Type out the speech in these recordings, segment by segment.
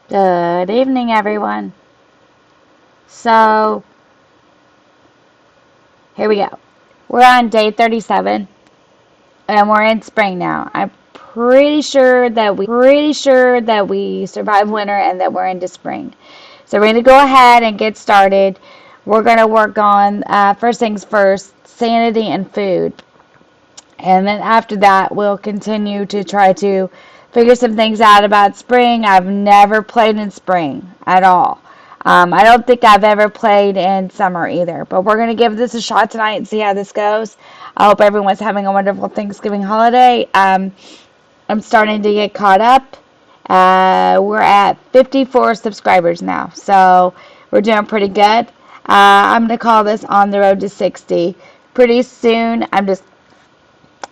Good evening, everyone. So, here we go. We're on day 37, and we're in spring now. I'm pretty sure that we survived winter and that we're into spring. So, we're going to go ahead and get started. We're going to work on, first things first, sanity and food. And then after that, we'll continue to try to figure some things out about spring. I've never played in spring at all. I don't think I've ever played in summer either. But we're going to give this a shot tonight and see how this goes. I hope everyone's having a wonderful Thanksgiving holiday. I'm starting to get caught up. We're at 54 subscribers now, so we're doing pretty good. I'm going to call this on the road to 60. Pretty soon, I'm just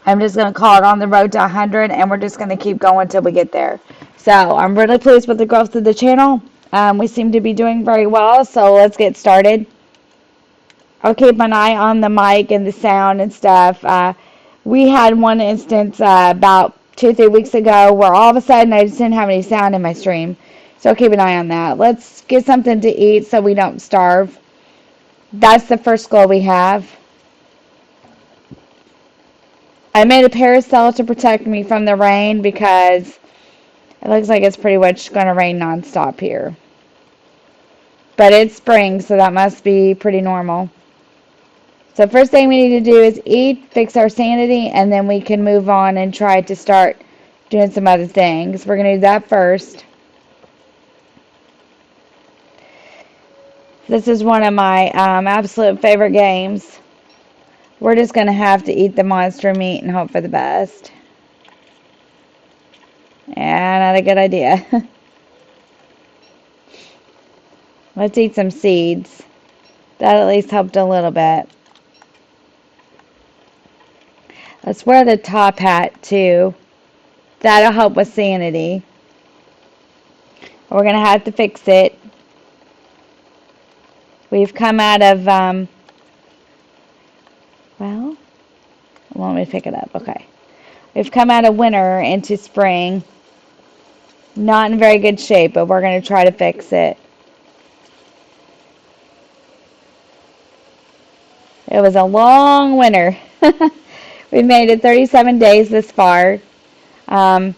going to call it on the road to 100, and we're just going to keep going until we get there. So I'm really pleased with the growth of the channel. We seem to be doing very well, so let's get started. I'll keep an eye on the mic and the sound and stuff. We had one instance about 2-3 weeks ago where all of a sudden I just didn't have any sound in my stream. So I'll keep an eye on that. Let's get something to eat so we don't starve. That's the first goal we have. I made a parasol to protect me from the rain because it looks like it's pretty much going to rain nonstop here. But it's spring, so that must be pretty normal. So first thing we need to do is eat, fix our sanity, and then we can move on and try to start doing some other things. We're going to do that first. This is one of my absolute favorite games. We're just going to have to eat the monster meat and hope for the best. Yeah, not a good idea. Let's eat some seeds. That at least helped a little bit. Let's wear the top hat too. That'll help with sanity. We're going to have to fix it. We've come out of, well, let me pick it up. Okay. We've come out of winter into spring. Not in very good shape, but we're going to try to fix it. It was a long winter. We've made it 37 days this far. And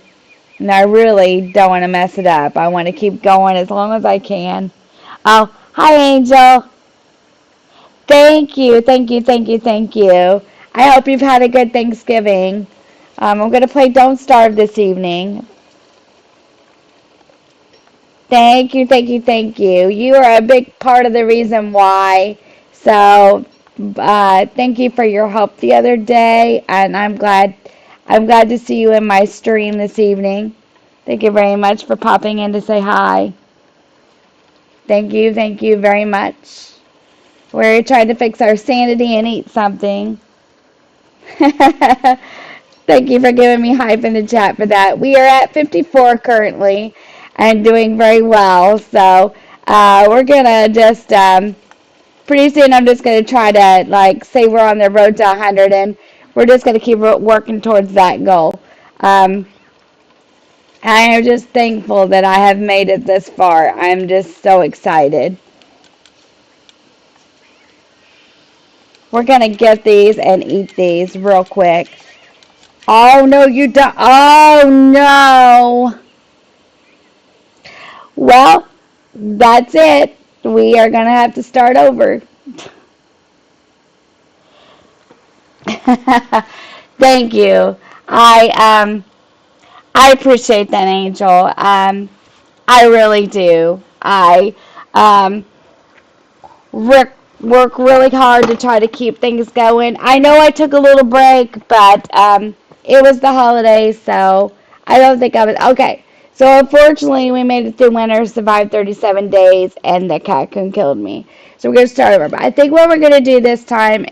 I really don't want to mess it up. I want to keep going as long as I can. Oh, hi, Angel. Thank you, thank you, thank you, thank you. I hope you've had a good Thanksgiving. I'm going to play Don't Starve this evening. Thank you, thank you, thank you. You are a big part of the reason why. So, thank you for your help the other day, and I'm glad to see you in my stream this evening. Thank you very much for popping in to say hi. Thank you very much. We're trying to fix our sanity and eat something. Thank you for giving me hype in the chat for that. We are at 54 currently and doing very well. So we're going to just, pretty soon I'm just going to try to, like, say we're on the road to 100, and we're just going to keep working towards that goal. I am just thankful that I have made it this far. I'm just so excited. We're going to get these and eat these real quick. Oh, no, you don't. Oh, no. Well, that's it. We are going to have to start over. Thank you. I appreciate that, Angel. I really do. I um, work really hard to try to keep things going. I know I took a little break, but it was the holidays, so I don't think I was okay. So unfortunately, we made it through winter, survived 37 days, and the raccoon killed me. So we're gonna start over. But I think what we're gonna do this time,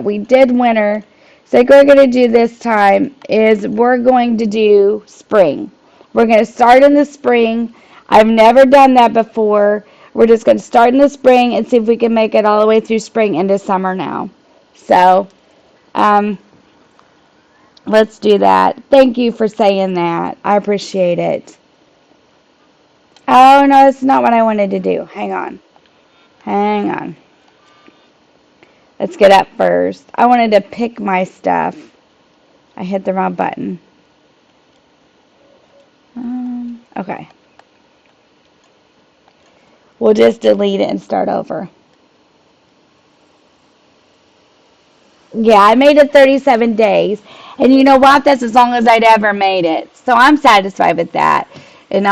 we did winter. So what we're gonna do this time is we're going to do spring. We're gonna start in the spring. I've never done that before. We're just going to start in the spring and see if we can make it all the way through spring into summer now. So, um, let's do that. Thank you for saying that. I appreciate it. Oh, no, that's not what I wanted to do. Hang on. Hang on. Let's get up first. I wanted to pick my stuff. I hit the wrong button. Okay. We'll just delete it and start over. Yeah, I made it 37 days. And you know what? That's as long as I'd ever made it. So I'm satisfied with that. And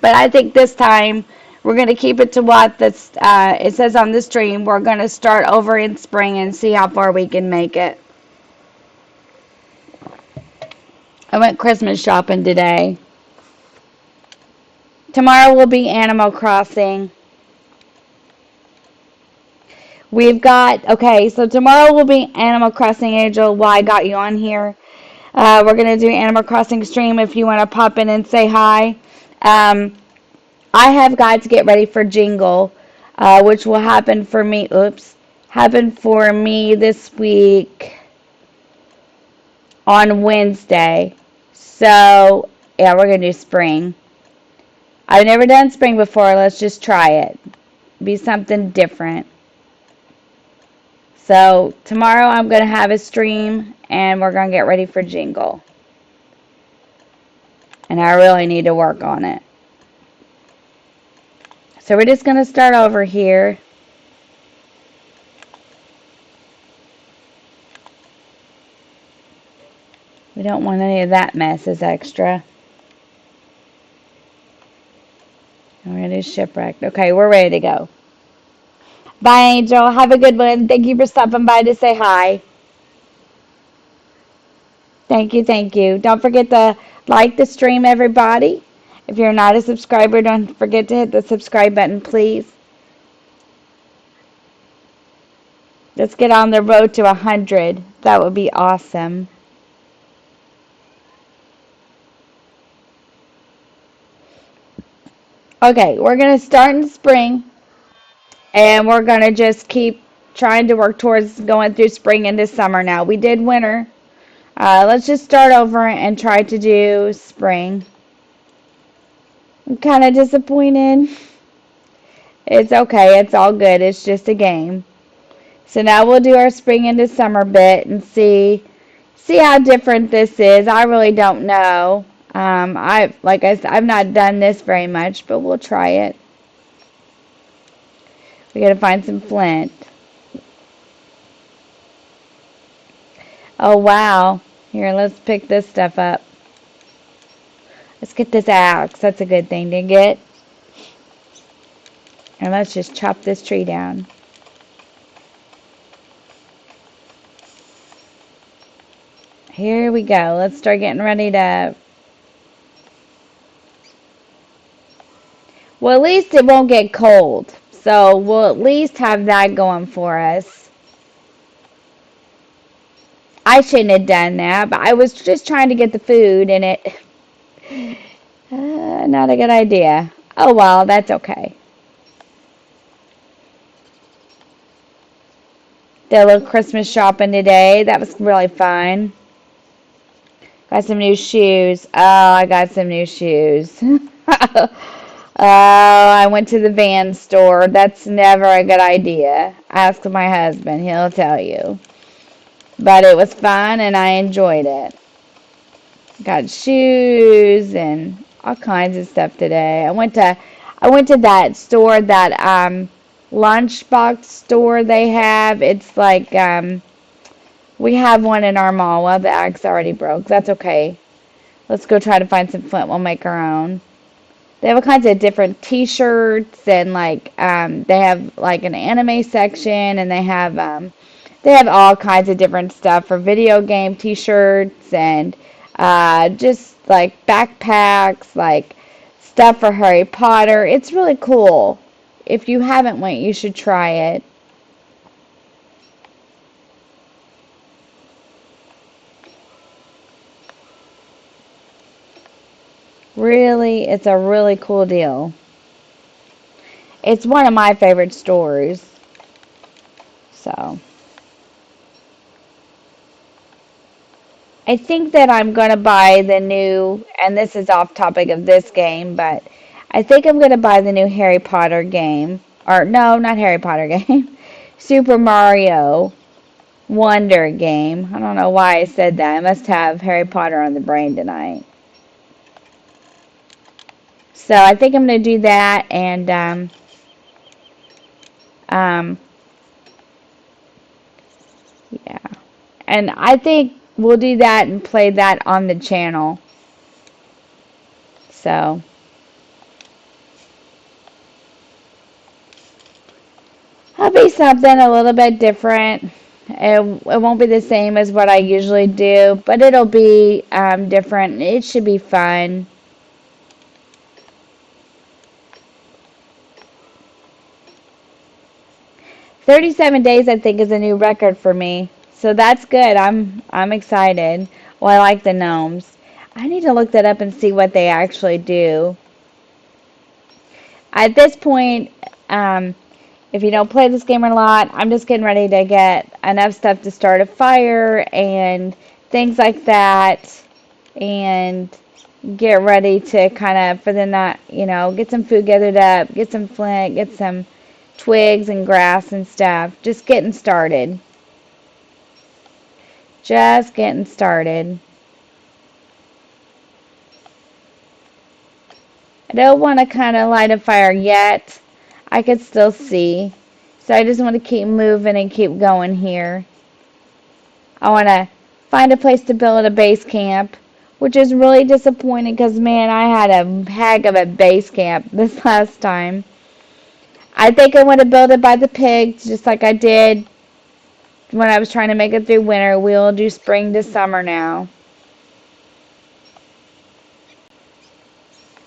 but I think this time we're going to keep it to what it says on the stream. We're going to start over in spring and see how far we can make it. I went Christmas shopping today. Tomorrow will be Animal Crossing. Okay, so tomorrow will be Animal Crossing, Angel. Why I got you on here. We're going to do Animal Crossing stream if you want to pop in and say hi. Um, I have got to get ready for Jingle, which will happen for me. Happen for me this week on Wednesday. So, yeah, we're going to do spring. I've never done spring before. Let's just try it. Be something different. So, tomorrow I'm going to have a stream and we're going to get ready for Jingle. And I really need to work on it. So, we're just going to start over here. We don't want any of that mess as extra. And we're going to do shipwrecked. Okay, we're ready to go. Bye, Angel. Have a good one. Thank you for stopping by to say hi. Thank you, thank you. Don't forget to like the stream, everybody. If you're not a subscriber, don't forget to hit the subscribe button, please. Let's get on the road to 100. That would be awesome. Okay, we're going to start in spring, and we're going to just keep trying to work towards going through spring into summer now. We did winter. Let's just start over and try to do spring. I'm kind of disappointed. It's okay. It's all good. It's just a game. So now we'll do our spring into summer bit and see how different this is. I really don't know. Like I said, I've not done this very much, but we'll try it. We gotta find some flint. Oh wow. Here, let's pick this stuff up. Let's get this axe. That's a good thing to get. And let's just chop this tree down. Here we go. Let's start getting ready to... Well, at least it won't get cold. So we'll at least have that going for us. I shouldn't have done that, but I was just trying to get the food and it... not a good idea. Oh well, that's okay. Did a little Christmas shopping today. That was really fun. Got some new shoes. Oh, I got some new shoes. Oh, I went to the van store. That's never a good idea. Ask my husband. He'll tell you. But it was fun and I enjoyed it. Got shoes and all kinds of stuff today. I went to that store, that lunchbox store they have. It's like we have one in our mall. Well, the axe already broke. That's okay. Let's go try to find some flint. We'll make our own. They have all kinds of different T-shirts and like they have like an anime section and they have all kinds of different stuff for video game T-shirts and just like backpacks, like stuff for Harry Potter. It's really cool. If you haven't went, you should try it. Really, it's a really cool deal. It's one of my favorite stores. So, I think that I'm going to buy the new, and this is off topic of this game, but I think I'm going to buy the new Harry Potter game. Or, no, not Harry Potter game. Super Mario Wonder game. I don't know why I said that. I must have Harry Potter on the brain tonight. So I think I'm going to do that, and um, yeah. And I think we'll do that and play that on the channel. So it'll be something a little bit different. It won't be the same as what I usually do, but it'll be different. It should be fun. 37 days, I think, is a new record for me. So that's good. I'm excited. Well, I like the gnomes. I need to look that up and see what they actually do. At this point, if you don't play this game a lot, I'm just getting ready to get enough stuff to start a fire and things like that, and get ready to kind of for the night, get some food gathered up, get some flint, get some twigs and grass and stuff. Just getting started. Just getting started. I don't want to kind of light a fire yet. I could still see. So I just want to keep moving and keep going here. I want to find a place to build a base camp, which is really disappointing because, man, I had a heck of a base camp this last time. I think I want to build it by the pigs, just like I did when I was trying to make it through winter. We'll do spring to summer now.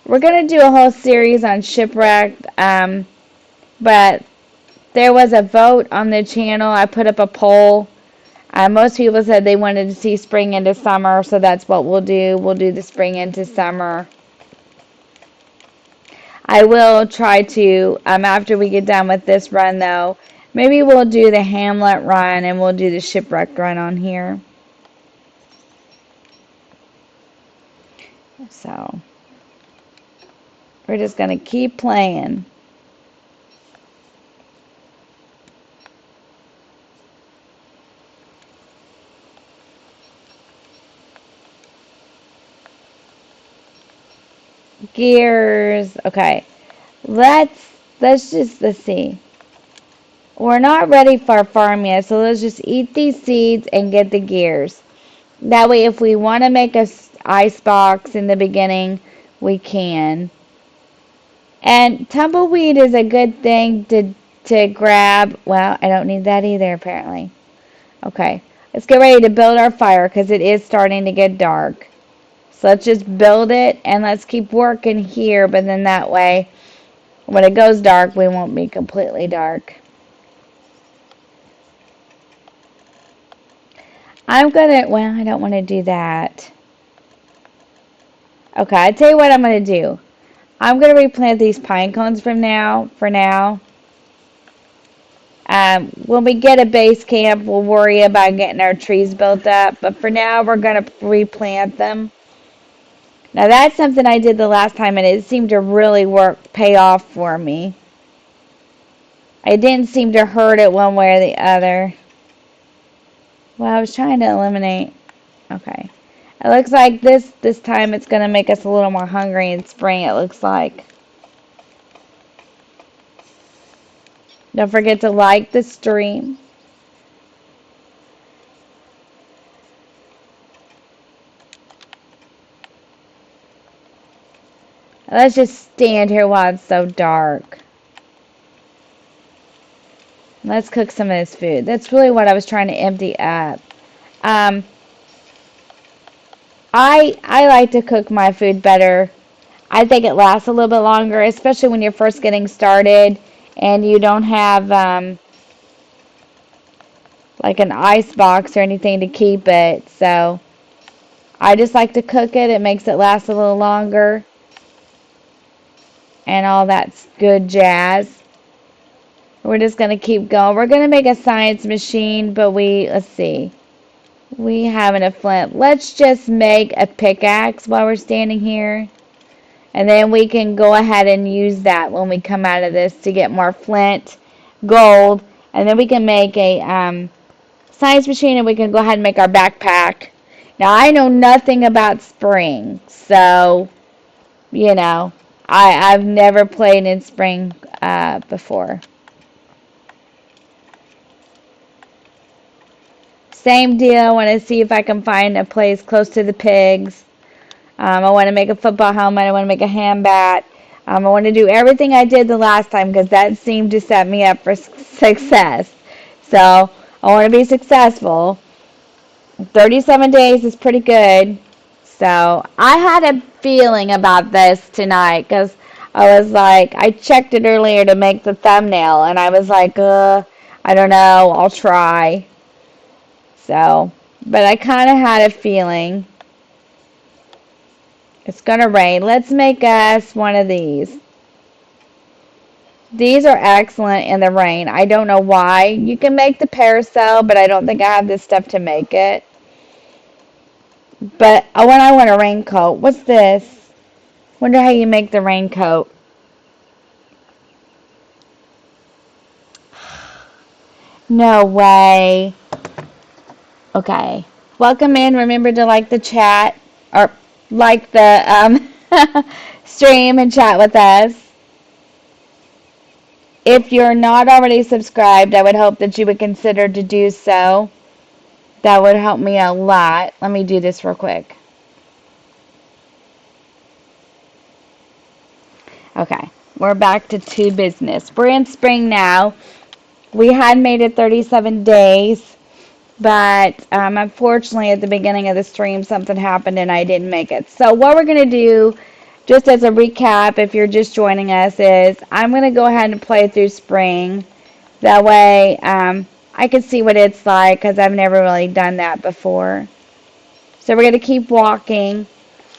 We're going to do a whole series on Shipwrecked, but there was a vote on the channel. I put up a poll. Most people said they wanted to see spring into summer, so that's what we'll do. We'll do the spring into summer. I will try to, after we get done with this run, though, maybe we'll do the Hamlet run and we'll do the Shipwrecked run on here. So, we're just going to keep playing. Gears. Okay. Let's see. We're not ready for farm yet, so let's just eat these seeds and get the gears. That way, if we want to make a ice box in the beginning, we can. And tumbleweed is a good thing to grab. Well, I don't need that either, apparently. Okay, let's get ready to build our fire because it is starting to get dark. So let's just build it and let's keep working here, but then that way, when it goes dark, we won't be completely dark. I don't want to do that. Okay, I tell you what I'm going to do. I'm going to replant these pine cones for now. When we get a base camp, we'll worry about getting our trees built up. But for now, we're going to replant them. Now, that's something I did the last time, and it seemed to really pay off for me. I didn't seem to hurt it one way or the other. Well, I was trying to eliminate. Okay. It looks like this time it's going to make us a little more hungry in spring, it looks like. Don't forget to like the stream. Let's just stand here while it's so dark. Let's cook some of this food. That's really what I was trying to empty up. I like to cook my food better. I think it lasts a little bit longer, especially when you're first getting started and you don't have like an ice box or anything to keep it. So I just like to cook it. It makes it last a little longer. And all that's good jazz. We're just going to keep going. We're going to make a science machine, but let's see. We have a flint. Let's just make a pickaxe while we're standing here. And then we can go ahead and use that when we come out of this to get more flint, gold, and then we can make a science machine and we can go ahead and make our backpack. Now, I know nothing about spring, so, you know, I've never played in spring before. Same deal. I want to see if I can find a place close to the pigs. I want to make a football helmet. I want to make a hand bat. I want to do everything I did the last time because that seemed to set me up for success. So I want to be successful. 37 days is pretty good. So I had a feeling about this tonight because I was like, I checked it earlier to make the thumbnail and I was like, I don't know, I'll try. So, but I kind of had a feeling it's going to rain. Let's make us one of these. These are excellent in the rain. I don't know why. You can make the parasail, but I don't think I have the stuff to make it. But when I want a raincoat, what's this? Wonder how you make the raincoat. No way. Okay. Welcome in. Remember to like the chat or like the stream and chat with us. If you're not already subscribed, I would hope that you would consider to do so. That would help me a lot. Let me do this real quick. Okay, we're back to business. We're in spring now. We had made it 37 days, but unfortunately at the beginning of the stream something happened and I didn't make it. So what we're going to do, just as a recap, if you're just joining us, is I'm going to go ahead and play through spring. That way I can see what it's like because I've never really done that before. So we're going to keep walking.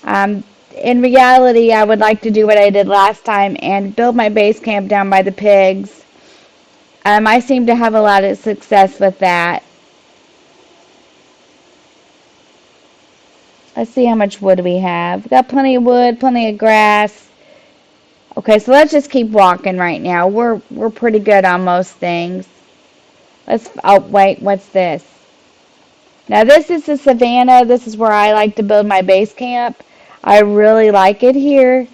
In reality, I would like to do what I did last time and build my base camp down by the pigs. I seem to have a lot of success with that. Let's see how much wood we have. We've got plenty of wood, plenty of grass. Okay, so let's just keep walking right now. We're pretty good on most things. Oh wait, what's this? Now this is the savannah. This is where I like to build my base camp. I really like it here.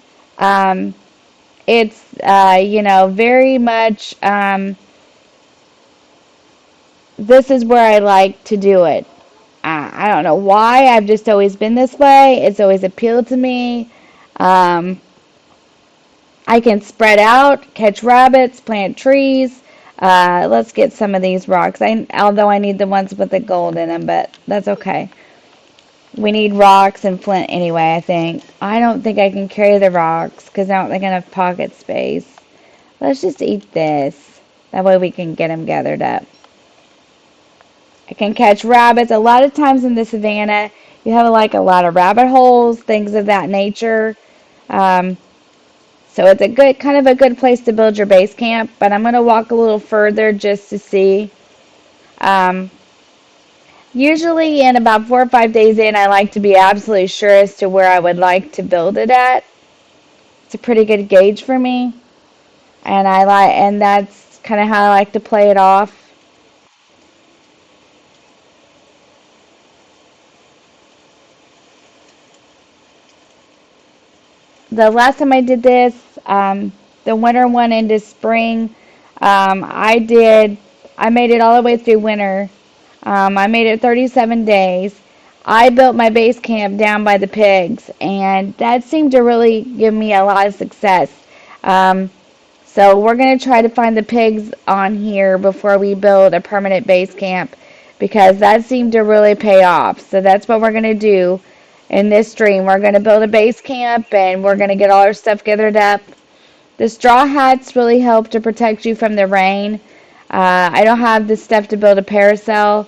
It's very much this is where I like to do it. I don't know why. I've just always been this way. It's always appealed to me. I can spread out, catch rabbits, plant trees. Let's get some of these rocks. Although I need the ones with the gold in them, but that's okay. We need rocks and flint anyway, I think. I don't think I can carry the rocks because I don't think I have pocket space. Let's just eat this. That way we can get them gathered up. I can catch rabbits. A lot of times in the savannah, you have like a lot of rabbit holes, things of that nature. So it's a good place to build your base camp. But I'm going to walk a little further just to see. Usually in about 4 or 5 days in, I like to be absolutely sure as to where I would like to build it at. It's a pretty good gauge for me. And that's kind of how I like to play it off. The last time I did this, the winter one into spring, I made it all the way through winter. I made it 37 days. I built my base camp down by the pigs, and that seemed to really give me a lot of success. So we're going to try to find the pigs on here before we build a permanent base camp because that seemed to really pay off. So that's what we're going to do in this stream. We're going to build a base camp and we're going to get all our stuff gathered up. The straw hats really help to protect you from the rain. I don't have the stuff to build a parasail.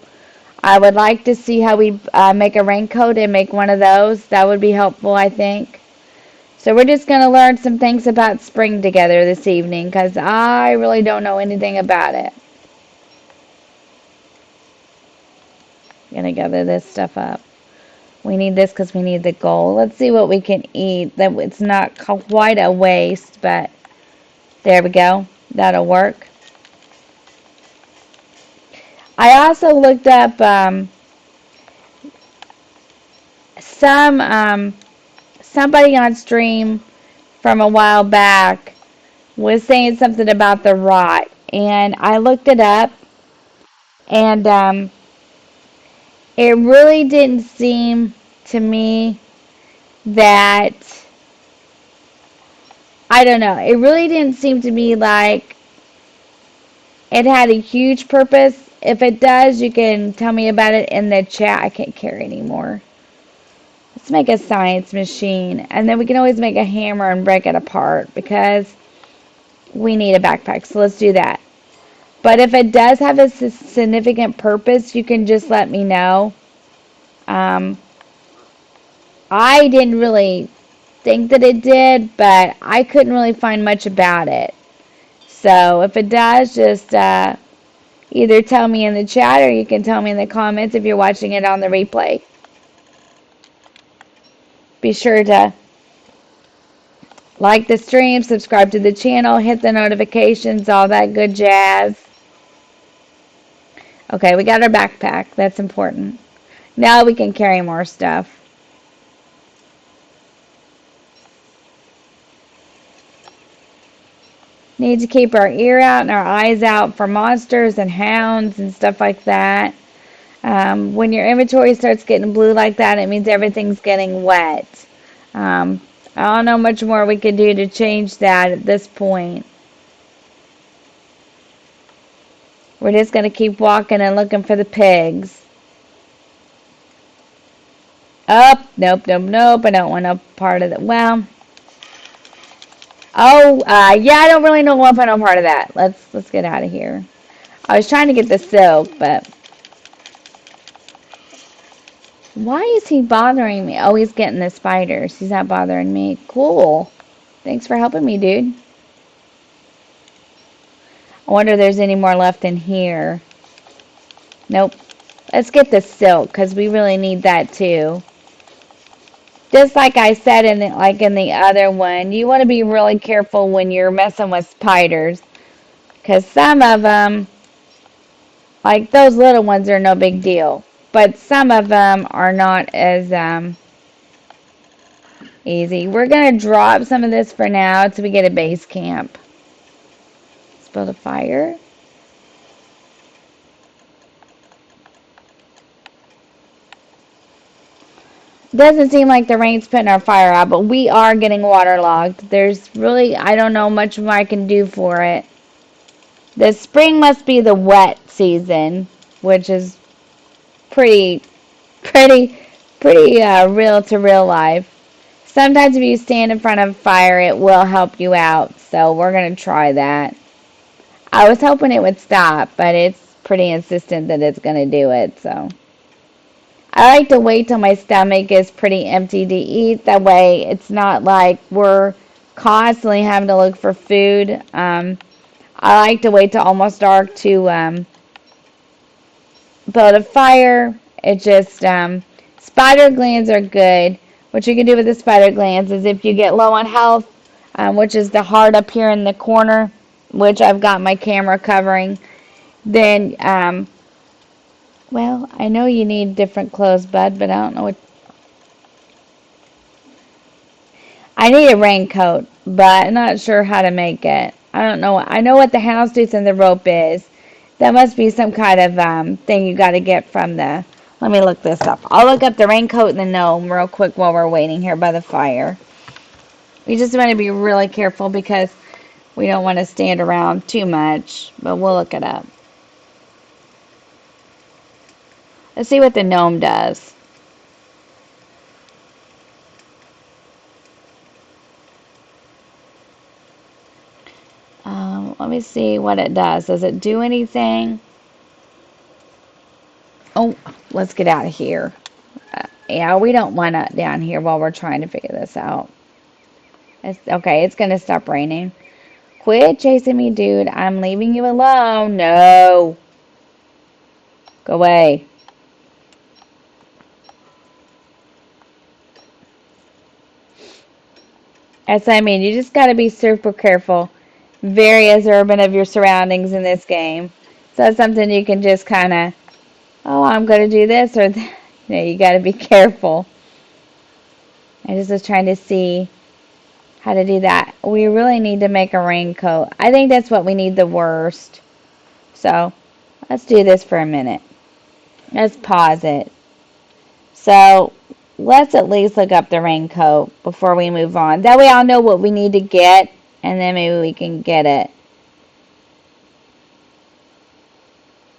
I would like to see how we make a raincoat and make one of those. That would be helpful, I think. So we're just going to learn some things about spring together this evening because I really don't know anything about it. I'm going to gather this stuff up. We need this because we need the gold. Let's see what we can eat. That it's not quite a waste, but there we go. That'll work. I also looked up some somebody on stream from a while back was saying something about the rot, and I looked it up, and it really didn't seem to me that, I don't know, it really didn't seem to me like it had a huge purpose. If it does, you can tell me about it in the chat. I can't carry anymore. Let's make a science machine, and then we can always make a hammer and break it apart because we need a backpack. So let's do that. But if it does have a significant purpose, you can just let me know. Um, I didn't really think that it did, but I couldn't really find much about it. So if it does, just either tell me in the chat or you can tell me in the comments if you're watching it on the replay. Be sure to like the stream, subscribe to the channel, hit the notifications, all that good jazz. Okay, we got our backpack. That's important. Now we can carry more stuff. Need to keep our ear out and our eyes out for monsters and hounds and stuff like that. When your inventory starts getting blue like that, it means everything's getting wet. I don't know much more we can do to change that at this point. We're just going to keep walking and looking for the pigs. Oh, nope, nope, nope. I don't want no part of that. Well, oh, yeah, I don't really know what no part of that. Let's get out of here. I was trying to get the silk, but why is he bothering me? Oh, he's getting the spiders. He's not bothering me. Cool. Thanks for helping me, dude. I wonder if there's any more left in here. Nope. Let's get the silk because we really need that too. Just like I said in the other one, you want to be really careful when you're messing with spiders because some of them, like those little ones, are no big deal, but some of them are not as easy. We're gonna drop some of this for now until we get a base camp. Let's build a fire. Doesn't seem like the rain's putting our fire out, but we are getting waterlogged. There's really, I don't know much more I can do for it. The spring must be the wet season, which is pretty, pretty real to real life. Sometimes if you stand in front of a fire, it will help you out. So we're going to try that. I was hoping it would stop, but it's pretty insistent that it's going to do it, so. I like to wait till my stomach is pretty empty to eat. That way it's not like we're constantly having to look for food. I like to wait till almost dark to build a fire. It just, spider glands are good. What you can do with the spider glands is if you get low on health, which is the heart up here in the corner, which I've got my camera covering, then, well, I know you need different clothes, bud, but I don't know what. I need a raincoat, but I'm not sure how to make it. I don't know. I know what the houndstooth and the rope is. That must be some kind of thing you got to get from the. Let me look this up. I'll look up the raincoat and the gnome real quick while we're waiting here by the fire. We just want to be really careful because we don't want to stand around too much, but we'll look it up. Let's see what the gnome does. Let me see what it does. Does it do anything? Oh, let's get out of here. Yeah, we don't want it down here while we're trying to figure this out. Okay, it's going to stop raining. Quit chasing me, dude. I'm leaving you alone. No. Go away. That's what I mean. You just got to be super careful. Very observant of your surroundings in this game. So it's something you can just kind of, oh, I'm going to do this, or, you got to be careful. I just was trying to see how to do that. We really need to make a raincoat. I think that's what we need the worst. So let's do this for a minute. Let's pause it. So let's at least look up the raincoat before we move on. That way I'll know what we need to get, and then maybe we can get it.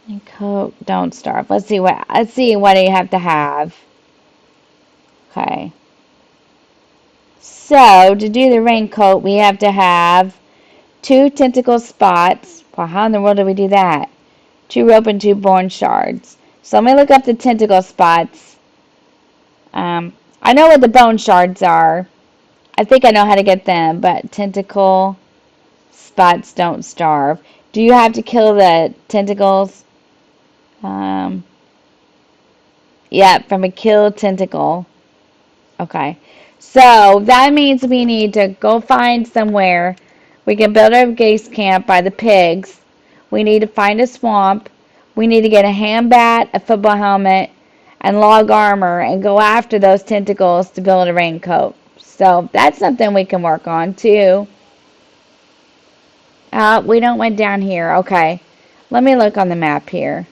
Raincoat, don't starve. Let's see what do you have to have. Okay. So to do the raincoat, we have to have 2 tentacle spots. Well, how in the world do we do that? 2 rope and 2 bone shards. So let me look up the tentacle spots. I know what the bone shards are. I think I know how to get them, but tentacle spots don't starve. Do you have to kill the tentacles? Yeah, from a killed tentacle. Okay. So that means we need to go find somewhere. We can build our base camp by the pigs. We need to find a swamp. We need to get a hand bat, a football helmet, and log armor and go after those tentacles to build a raincoat. So that's something we can work on too. We don't went down here. Okay. Let me look on the map here.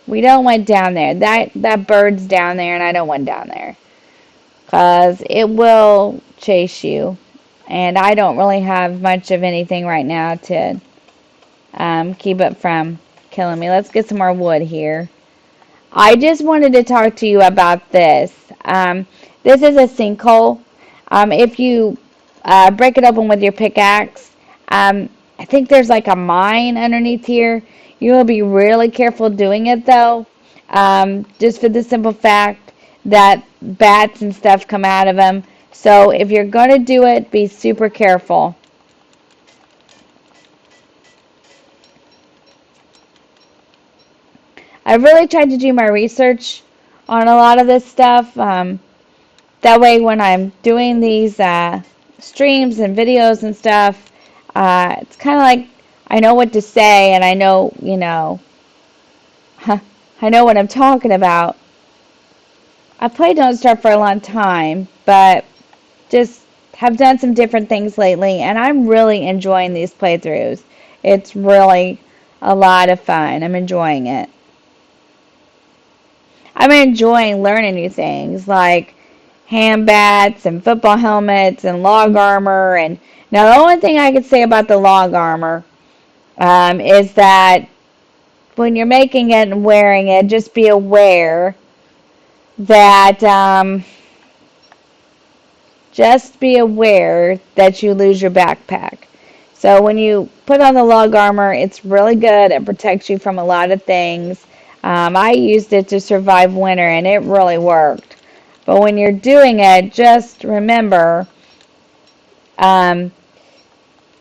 We don't went down there. That bird's down there and I don't want down there. Because it will chase you. And I don't really have much of anything right now to keep it from killing me. Let's get some more wood here. I just wanted to talk to you about this. This is a sinkhole. If you break it open with your pickaxe, I think there's like a mine underneath here. You will be really careful doing it though. Just for the simple fact that bats and stuff come out of them. So if you're going to do it, be super careful. I really tried to do my research on a lot of this stuff. That way when I'm doing these streams and videos and stuff, it's kind of like I know what to say and I know, I know what I'm talking about. I played Don't Starve for a long time, but just have done some different things lately, and I'm really enjoying these playthroughs. It's really a lot of fun. I'm enjoying it. I'm enjoying learning new things like hand bats and football helmets and log armor. And now the only thing I could say about the log armor is that when you're making it and wearing it, just be aware that you lose your backpack. So when you put on the log armor, it's really good. It protects you from a lot of things. I used it to survive winter, and it really worked. But when you're doing it, just remember,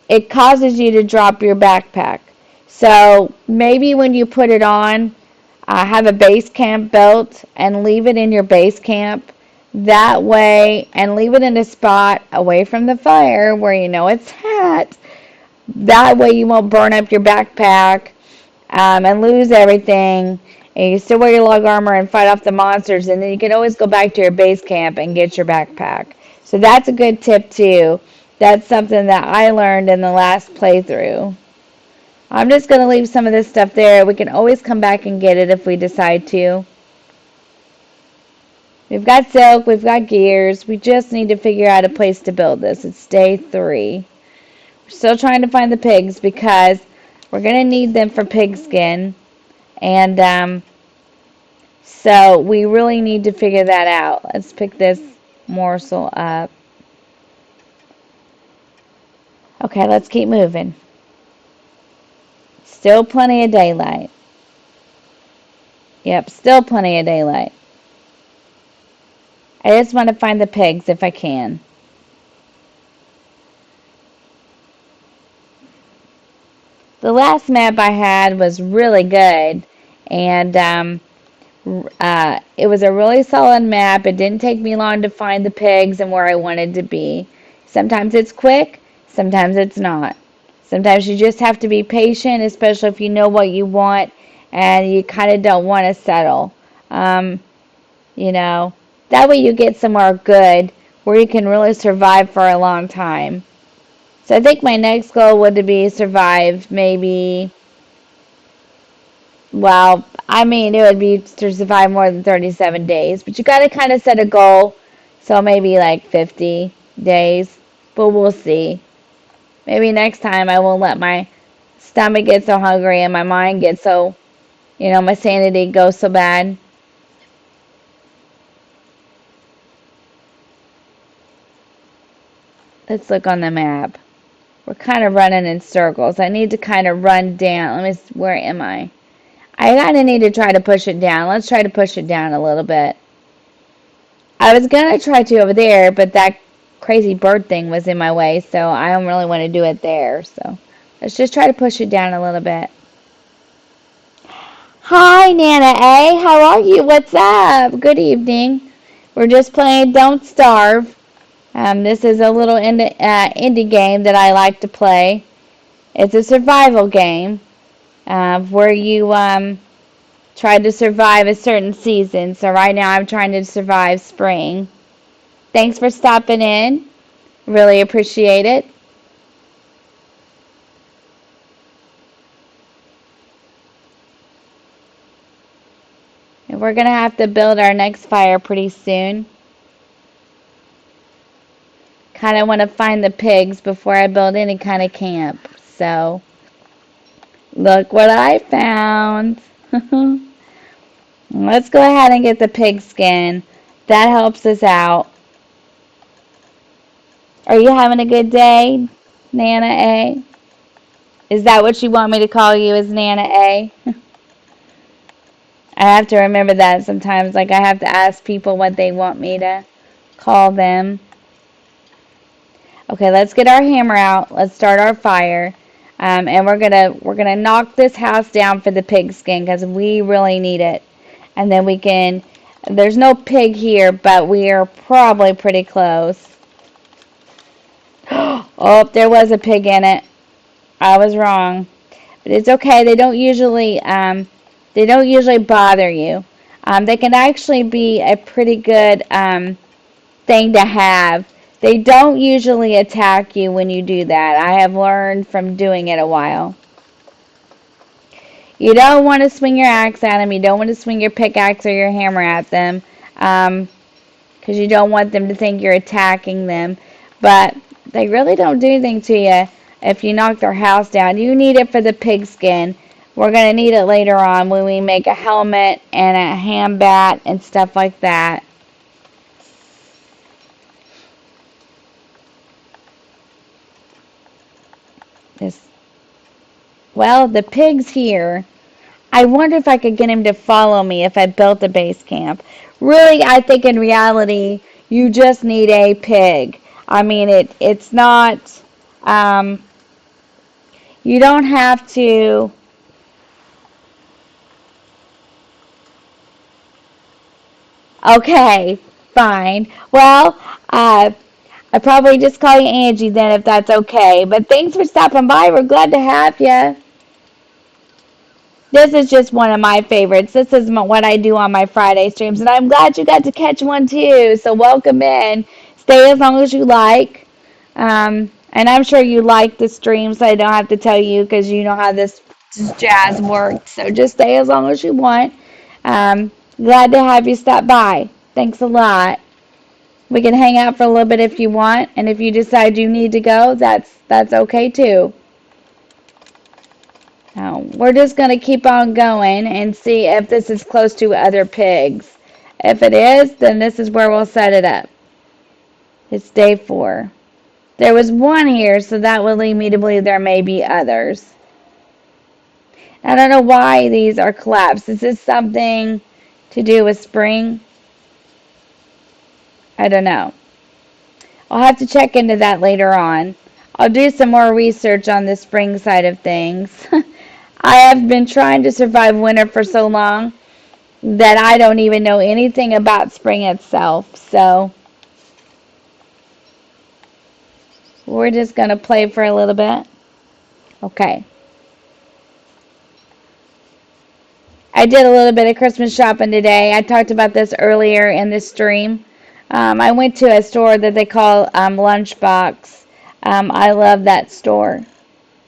it causes you to drop your backpack. So maybe when you put it on, have a base camp built and leave it in your base camp. That way, and leave it in a spot away from the fire where you know it's hot. That way you won't burn up your backpack and lose everything. And you still wear your log armor and fight off the monsters, and then you can always go back to your base camp and get your backpack. So that's a good tip too. That's something that I learned in the last playthrough. I'm just going to leave some of this stuff there. We can always come back and get it if we decide to. We've got silk, we've got gears. We just need to figure out a place to build this. It's day 3. We're still trying to find the pigs because we're going to need them for pig skin. And so we really need to figure that out. Let's pick this morsel up. Okay, let's keep moving. Still plenty of daylight. Yep, still plenty of daylight. I just want to find the pigs if I can. The last map I had was really good, and it was a really solid map. It didn't take me long to find the pigs and where I wanted to be. Sometimes it's quick, sometimes it's not. Sometimes you just have to be patient, especially if you know what you want and you kind of don't want to settle. Um, you know, that way you get somewhere good where you can really survive for a long time. So I think my next goal would be survive maybe, well, I mean, it would be to survive more than 37 days, but you got to kind of set a goal. So maybe like 50 days, but we'll see. Maybe next time I won't let my stomach get so hungry and my mind get so, my sanity goes so bad. Let's look on the map. We're kind of running in circles. I need to kind of run down. Where am I? I kind of need to try to push it down. Let's try to push it down a little bit. I was going to try to over there, but that crazy bird thing was in my way, so I don't really want to do it there. So let's just try to push it down a little bit. Hi, Nana A. How are you? What's up? Good evening. We're just playing Don't Starve. This is a little indie game that I like to play. It's a survival game where you try to survive a certain season. So right now I'm trying to survive spring. Thanks for stopping in. Really appreciate it. And we're going to have to build our next fire pretty soon. Kind of want to find the pigs before I build any kind of camp. So, look what I found. Let's go ahead and get the pig skin. That helps us out. Are you having a good day, Nana A? Is that what you want me to call you, is Nana A? I have to remember that sometimes. Like, I have to ask people what they want me to call them. Okay, let's get our hammer out. Let's start our fire. And we're gonna knock this house down for the pigskin because we really need it. And then we can. There's no pig here, but we are probably pretty close. Oh, there was a pig in it. I was wrong, but it's okay. They don't usually bother you. They can actually be a pretty good thing to have. They don't usually attack you when you do that. I have learned from doing it a while. You don't want to swing your axe at them. You don't want to swing your pickaxe or your hammer at them because you don't want them to think you're attacking them. But they really don't do anything to you if you knock their house down. You need it for the pigskin. We're going to need it later on when we make a helmet and a hand bat and stuff like that. Well, the pig's here. I wonder if I could get him to follow me if I built a base camp. Really, I think in reality, you just need a pig. I mean, it's not, um, you don't have to, okay, fine. Well, I probably just call you Angie then if that's okay. But thanks for stopping by. We're glad to have you. This is just one of my favorites. This is what I do on my Friday streams, and I'm glad you got to catch one too. So welcome in. Stay as long as you like. And I'm sure you like the streams. So I don't have to tell you because you know how this jazz works. So just stay as long as you want. Glad to have you stop by. Thanks a lot. We can hang out for a little bit if you want, and if you decide you need to go, that's okay too. We're just going to keep on going and see if this is close to other pigs. If it is, then this is where we'll set it up. It's day 4. There was one here, so that would lead me to believe there may be others. I don't know why these are collapsed. Is this something to do with spring? I don't know. I'll have to check into that later on. I'll do some more research on the spring side of things. I have been trying to survive winter for so long that I don't even know anything about spring itself. So, We're just going to play for a little bit. Okay. I did a little bit of Christmas shopping today. I talked about this earlier in this stream. I went to a store that they call Lunchbox. I love that store.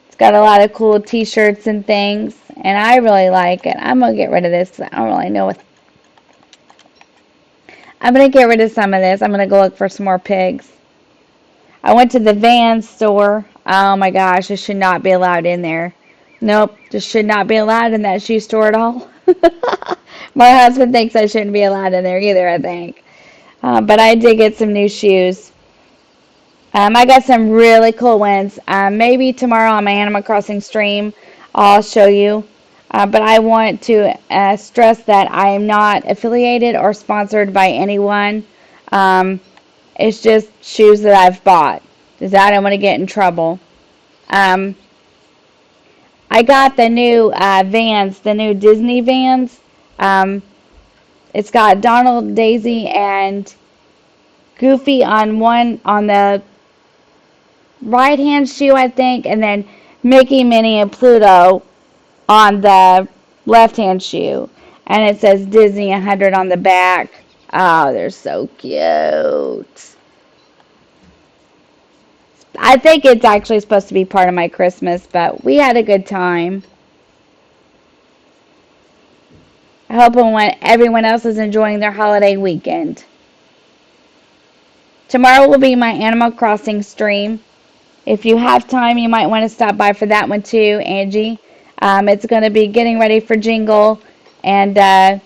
It's got a lot of cool t-shirts and things, and I really like it. I'm going to get rid of this 'cause I don't really know what. I'm going to get rid of some of this. I'm going to go look for some more pigs. I went to the Vans store. Oh my gosh, this should not be allowed in there. Nope, this should not be allowed in that shoe store at all. My husband thinks I shouldn't be allowed in there either, I think. But I did get some new shoes. I got some really cool ones. Maybe tomorrow on my Animal Crossing stream, I'll show you. But I want to stress that I am not affiliated or sponsored by anyone. It's just shoes that I've bought. Because I don't want to get in trouble. I got the new Vans, the new Disney Vans. It's got Donald, Daisy, and Goofy on the right hand shoe, I think, and then Mickey, Minnie, and Pluto on the left hand shoe. And it says Disney 100 on the back. Oh, they're so cute. I think it's actually supposed to be part of my Christmas, but we had a good time. I hope everyone else is enjoying their holiday weekend. Tomorrow will be my Animal Crossing stream. If you have time, you might want to stop by for that one too, Angie. It's going to be getting ready for Jingle and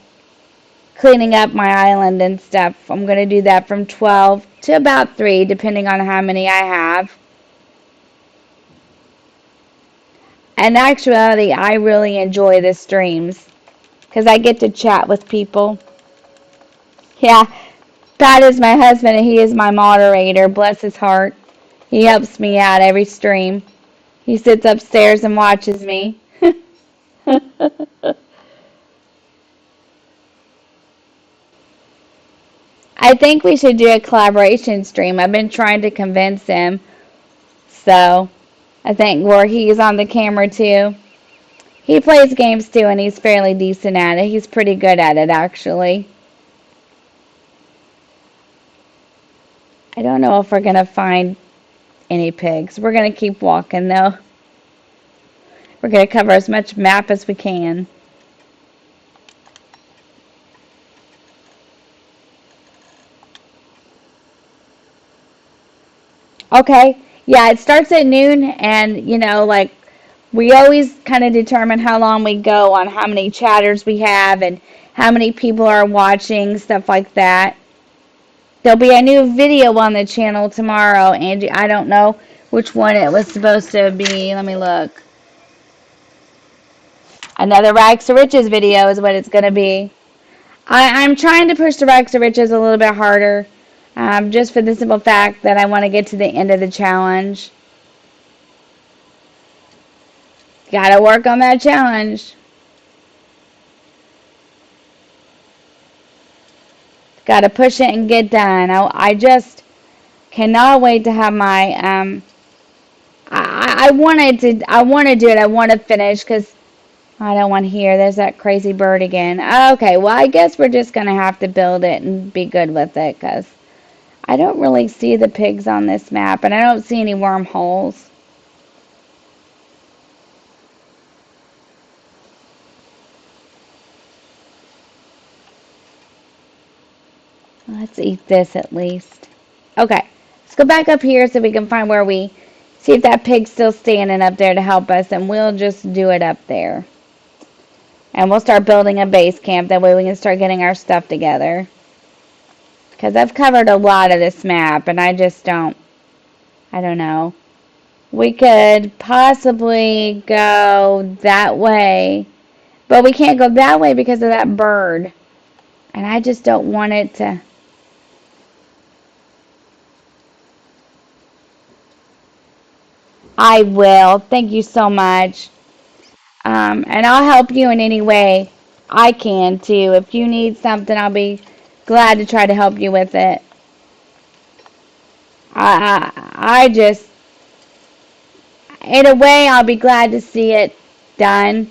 cleaning up my island and stuff. I'm going to do that from 12 to about 3, depending on how many I have. In actuality, I really enjoy the streams because I get to chat with people. Yeah, Pat is my husband and he is my moderator. Bless his heart. He helps me out every stream. He sits upstairs and watches me. I think we should do a collaboration stream. I've been trying to convince him. So, I think where he's on the camera too. He plays games too and he's fairly decent at it. He's pretty good at it actually. I don't know if we're going to find any pigs. We're going to keep walking though. We're going to cover as much map as we can. Okay. Yeah, it starts at noon and like we always kind of determine how long we go on how many chatters we have and how many people are watching, stuff like that. There'll be a new video on the channel tomorrow, Angie. I don't know which one it was supposed to be. Let me look. Another Rags to Riches video is what it's going to be. I'm trying to push the Rags to Riches a little bit harder, just for the simple fact that I want to get to the end of the challenge. Gotta work on that challenge. Gotta push it and get done. I just cannot wait to have my I want to do it. I want to finish because I don't want to hear there's that crazy bird again. Okay, well I guess we're just gonna have to build it and be good with it because I don't really see the pigs on this map and I don't see any wormholes. Let's eat this at least. Okay, let's go back up here so we can find where we see if that pig's still standing up there to help us, and we'll just do it up there. And we'll start building a base camp. That way we can start getting our stuff together. Because I've covered a lot of this map, and I don't know. We could possibly go that way, but we can't go that way because of that bird. And I just don't want it to... I will. Thank you so much. And I'll help you in any way I can too. If you need something, I'll be glad to try to help you with it. I just in a way, I'll be glad to see it done.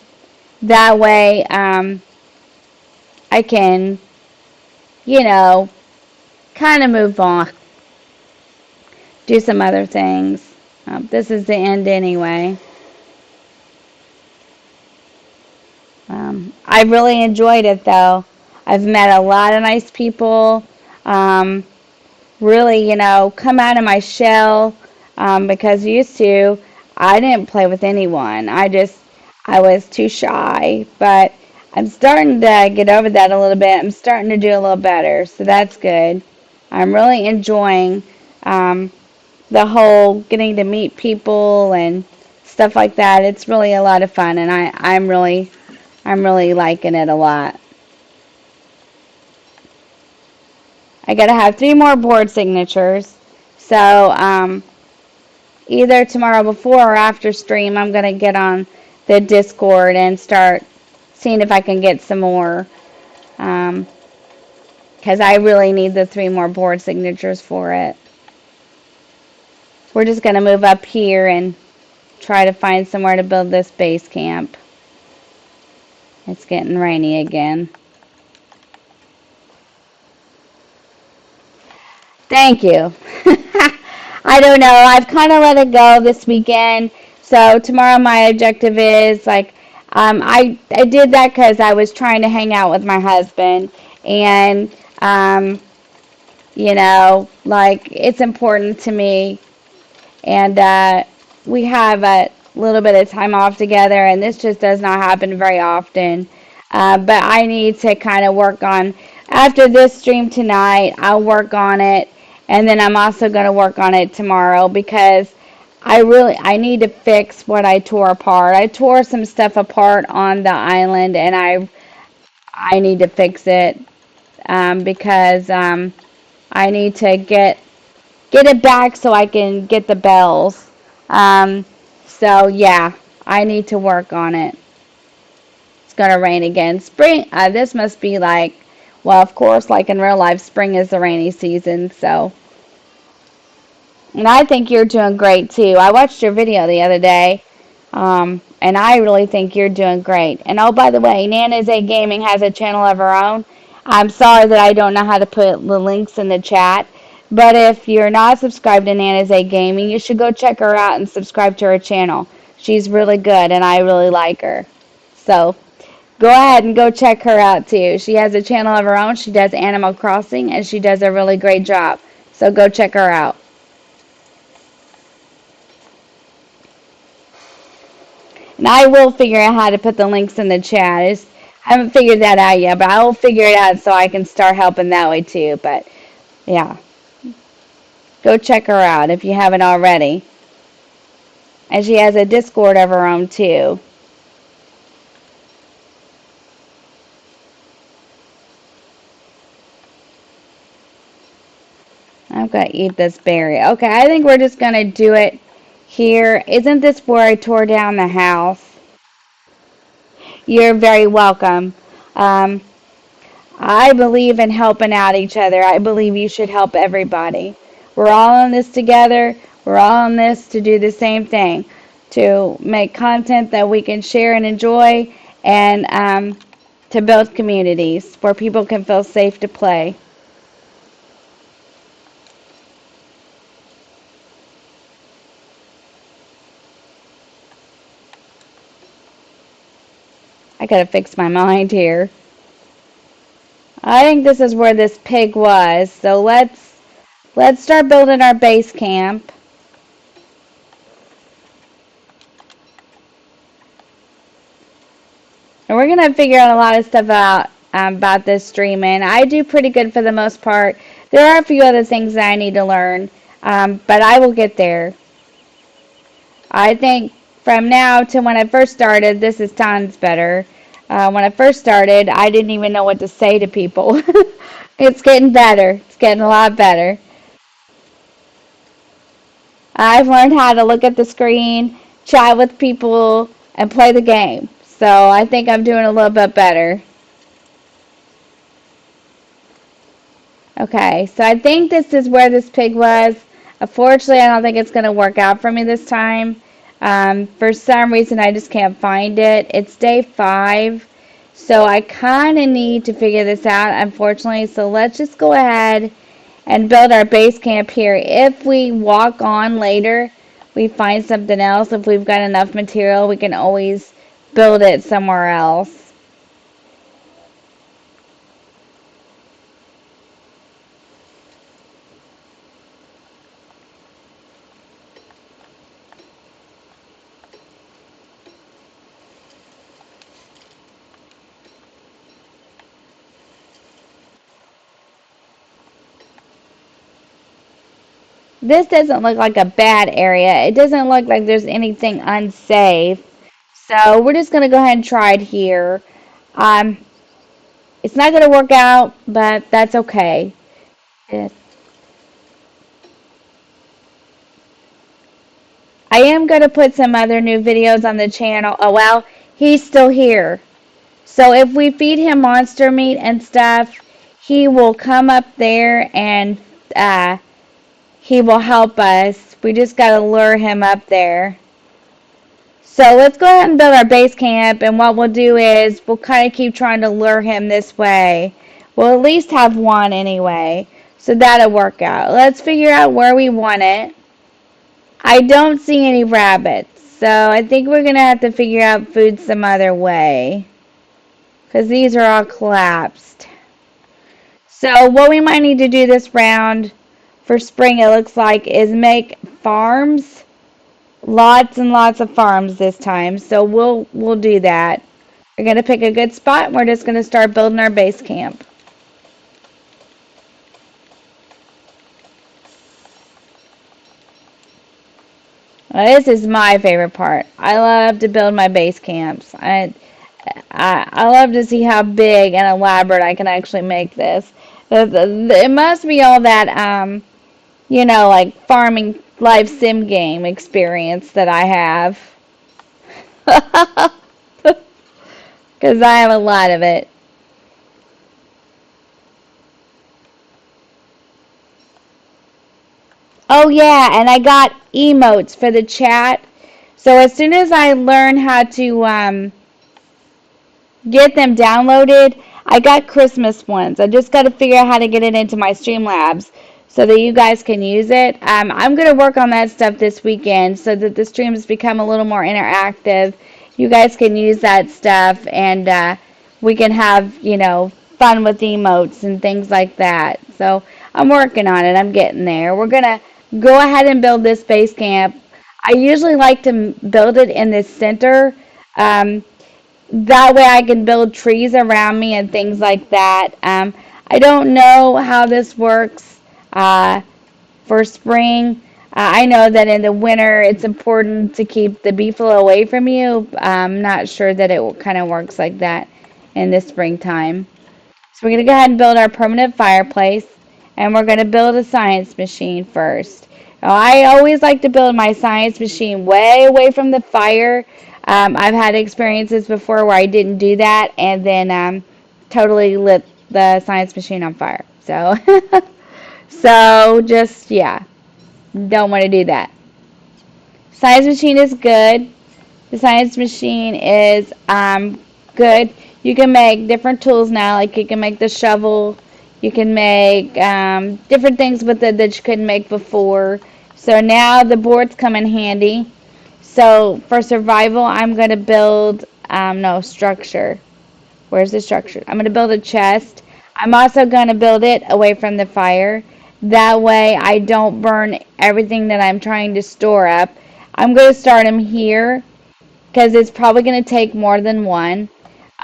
That way, I can, you know, kind of move on, do some other things. This is the end anyway. I really enjoyed it though. I've met a lot of nice people. Um, really, come out of my shell because used to, I didn't play with anyone. I was too shy. But I'm starting to get over that a little bit. I'm starting to do a little better. So that's good. I'm really enjoying um, the whole getting to meet people and stuff like that. It's really a lot of fun, and I'm really liking it a lot. I gotta have 3 more board signatures. So either tomorrow before or after stream, I'm gonna get on the Discord and start seeing if I can get some more. Because I really need the 3 more board signatures for it. We're just gonna move up here and try to find somewhere to build this base camp. It's getting rainy again. Thank you. I don't know. I've kind of let it go this weekend. So tomorrow my objective is like I did that because I was trying to hang out with my husband and like it's important to me and we have a little bit of time off together, and this just does not happen very often. But I need to kind of work on, after this stream tonight, I'll work on it, and then I'm also going to work on it tomorrow because I need to fix what I tore apart. I tore some stuff apart on the island, and I need to fix it because I need to get it back so I can get the bells. Um, so yeah, I need to work on it. It's gonna rain again. Spring. This must be like, well, of course, like in real life, spring is the rainy season. So, and I think you're doing great too. I watched your video the other day, and I really think you're doing great. And oh, by the way, Nana's A Gaming has a channel of her own. I'm sorry that I don't know how to put the links in the chat. But if you're not subscribed to Nana's A Gaming, you should go check her out and subscribe to her channel. She's really good, and I really like her. So go ahead and go check her out too. She has a channel of her own. She does Animal Crossing, and she does a really great job. So go check her out. And I will figure out how to put the links in the chat. I haven't figured that out yet, but I will figure it out so I can start helping that way too. But yeah, go check her out if you haven't already. And she has a Discord of her own too. I'm going to eat this berry. Okay, I think we're just going to do it here. Isn't this where I tore down the house? You're very welcome. Um, I believe in helping out each other. I believe you should help everybody. We're all in this together. We're all in this to do the same thing, to make content that we can share and enjoy, and to build communities where people can feel safe to play. I gotta fix my mind here. I think this is where this pig was. So let's start building our base camp. And we're gonna figure out a lot of stuff out about this streaming. I do pretty good for the most part. There are a few other things that I need to learn, but I will get there. I think from now to when I first started, this is tons better. When I first started, I didn't even know what to say to people. It's getting better. It's getting a lot better. I've learned how to look at the screen, chat with people, and play the game. So I think I'm doing a little bit better. Okay, so I think this is where this pig was. Unfortunately, I don't think it's going to work out for me this time. For some reason, I just can't find it. It's day 5. So I kind of need to figure this out, unfortunately. So let's just go ahead and build our base camp here. If we walk on later, we find something else. If we've got enough material, we can always build it somewhere else. This doesn't look like a bad area. It doesn't look like there's anything unsafe. So we're just going to go ahead and try it here. Um, it's not going to work out, but that's okay. Yes. I am going to put some other new videos on the channel. Oh, well, he's still here. So if we feed him monster meat and stuff, he will come up there and he will help us. We just got to lure him up there. So let's go ahead and build our base camp, and what we'll do is we'll kind of keep trying to lure him this way. We'll at least have one anyway, so that'll work out. Let's figure out where we want it. I don't see any rabbits, so I think we're going to have to figure out food some other way, because these are all collapsed. So what we might need to do this round for spring, it looks like, is make farms. Lots and lots of farms this time, so we'll do that. We're gonna pick a good spot and we're just gonna start building our base camp. This is my favorite part. I love to build my base camps. I love to see how big and elaborate I can actually make this. It must be all that like farming live sim game experience that I have. Because I have a lot of it. Oh yeah, and I got emotes for the chat. So as soon as I learn how to get them downloaded, I got Christmas ones. I just got to figure out how to get it into my Streamlabs so that you guys can use it. I'm going to work on that stuff this weekend so that the streams become a little more interactive. You guys can use that stuff and we can have, fun with emotes and things like that. So I'm working on it. I'm getting there. We're going to go ahead and build this base camp. I usually like to build it in the center. That way I can build trees around me and things like that. I don't know how this works for spring. I know that in the winter it's important to keep the beefalo away from you. I'm not sure that it kind of works like that in the springtime. So we're going to go ahead and build our permanent fireplace, and we're going to build a science machine first. Now, I always like to build my science machine way away from the fire. I've had experiences before where I didn't do that and then totally lit the science machine on fire. So, so just, yeah, don't want to do that. Science machine is good. The science machine is good. You can make different tools now, like you can make the shovel. You can make different things with it that you couldn't make before. So now the boards come in handy. So for survival, I'm going to build, no, structure. Where's the structure? I'm going to build a chest. I'm also going to build it away from the fire. That way I don't burn everything that I'm trying to store up. I'm going to start them here because it's probably going to take more than one.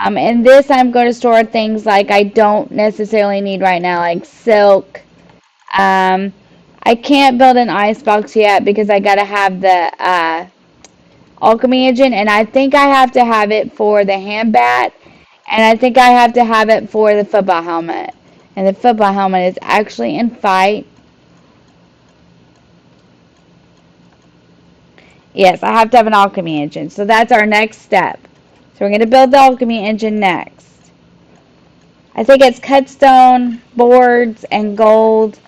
In this, I'm going to store things like I don't necessarily need right now, like silk. I can't build an icebox yet because I got to have the alchemy engine, and I think I have to have it for the hand bat, and I think I have to have it for the football helmet. And the football helmet is actually in fight. Yes, I have to have an alchemy engine. So that's our next step. So we're going to build the alchemy engine next. I think it's cut stone, boards, and gold.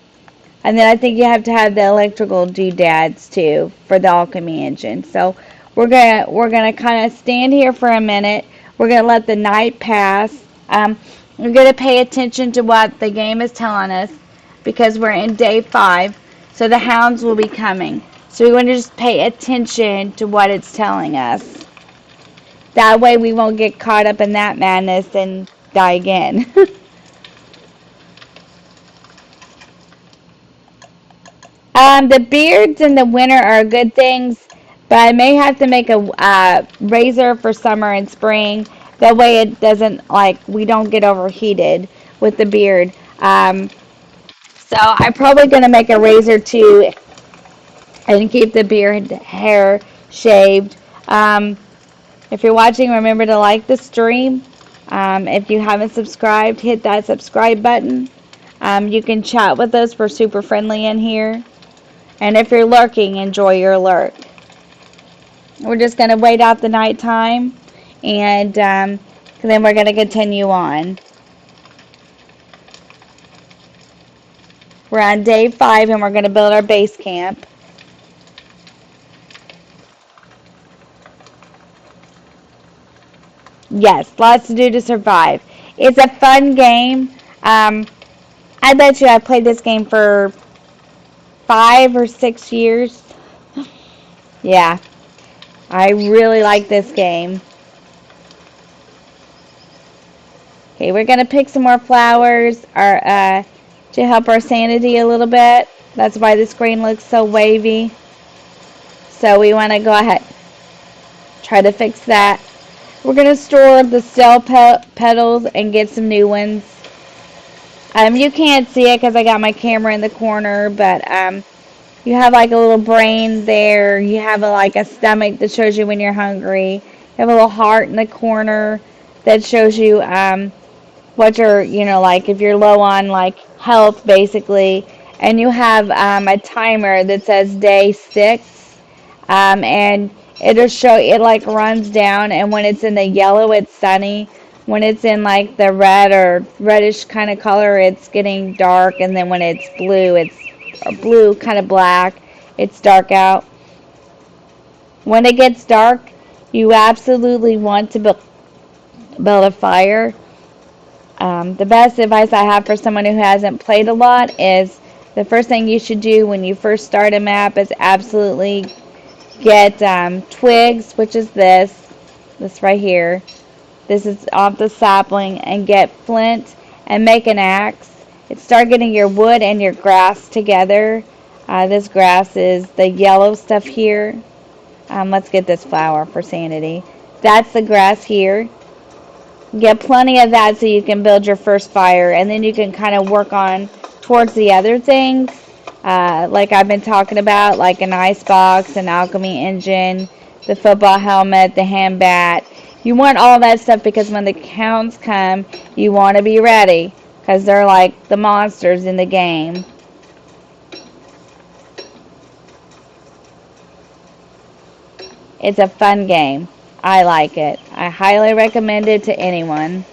And then I think you have to have the electrical doodads too for the alchemy engine. So We're gonna kind of stand here for a minute. We're gonna let the night pass. We're gonna pay attention to what the game is telling us because we're in day 5. So the hounds will be coming. So we want to just pay attention to what it's telling us. That way we won't get caught up in that madness and die again. The beards in the winter are good things, but I may have to make a razor for summer and spring. That way it doesn't, like, we don't get overheated with the beard. So I'm probably going to make a razor too and keep the beard hair shaved. If you're watching, remember to like the stream. If you haven't subscribed, hit that subscribe button. You can chat with us. We're super friendly in here. And if you're lurking, enjoy your lurk. We're just going to wait out the nighttime, and then we're going to continue on. We're on day 5, and we're going to build our base camp. Yes, lots to do to survive. It's a fun game. I bet you I played this game for 5 or 6 years. Yeah, I really like this game. Okay, we're going to pick some more flowers to help our sanity a little bit. That's why the screen looks so wavy. So we want to go ahead, try to fix that. We're going to store the stale petals and get some new ones. You can't see it because I got my camera in the corner, but you have like a little brain there. You have like a stomach that shows you when you're hungry. You have a little heart in the corner that shows you what you're, like if you're low on like health basically. And you have a timer that says day 6, and it'll show, it like runs down, and when it's in the yellow it's sunny. When it's in like the red or reddish kind of color, it's getting dark, and then when it's blue, it's blue kind of black, it's dark out. When it gets dark, you absolutely want to build a fire. The best advice I have for someone who hasn't played a lot is the first thing you should do when you first start a map is absolutely get twigs, which is this right here. This is off the sapling, and get flint and make an axe. And start getting your wood and your grass together. This grass is the yellow stuff here. Let's get this flower for sanity. That's the grass here. Get plenty of that so you can build your first fire, and then you can kind of work on towards the other things, like I've been talking about, like an ice box, an alchemy engine, the football helmet, the hand bat. You want all that stuff because when the hounds come, you want to be ready because they're like the monsters in the game. It's a fun game. I like it. I highly recommend it to anyone.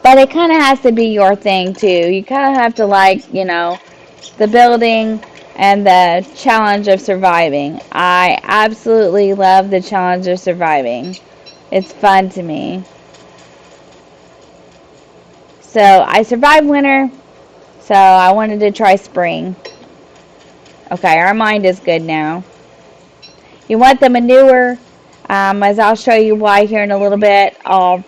But it kind of has to be your thing too. You kind of have to like, the building and the challenge of surviving. I absolutely love the challenge of surviving. It's fun to me. So I survived winter, so I wanted to try spring. Okay, our mind is good now. You want the manure, as I'll show you why here in a little bit. I'll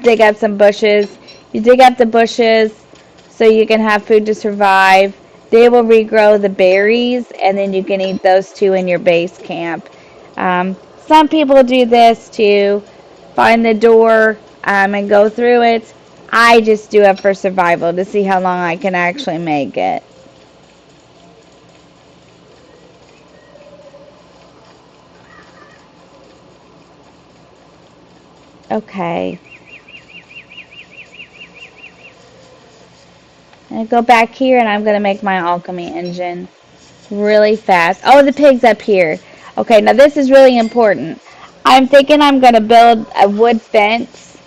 dig up some bushes. You dig up the bushes so you can have food to survive. They will regrow the berries, and then you can eat those too in your base camp. Some people do this to find the door and go through it. I just do it for survival to see how long I can actually make it. Okay. And go back here, and I'm going to make my alchemy engine really fast. Oh, the pig's up here. Okay, now this is really important. I'm thinking I'm going to build a wood fence,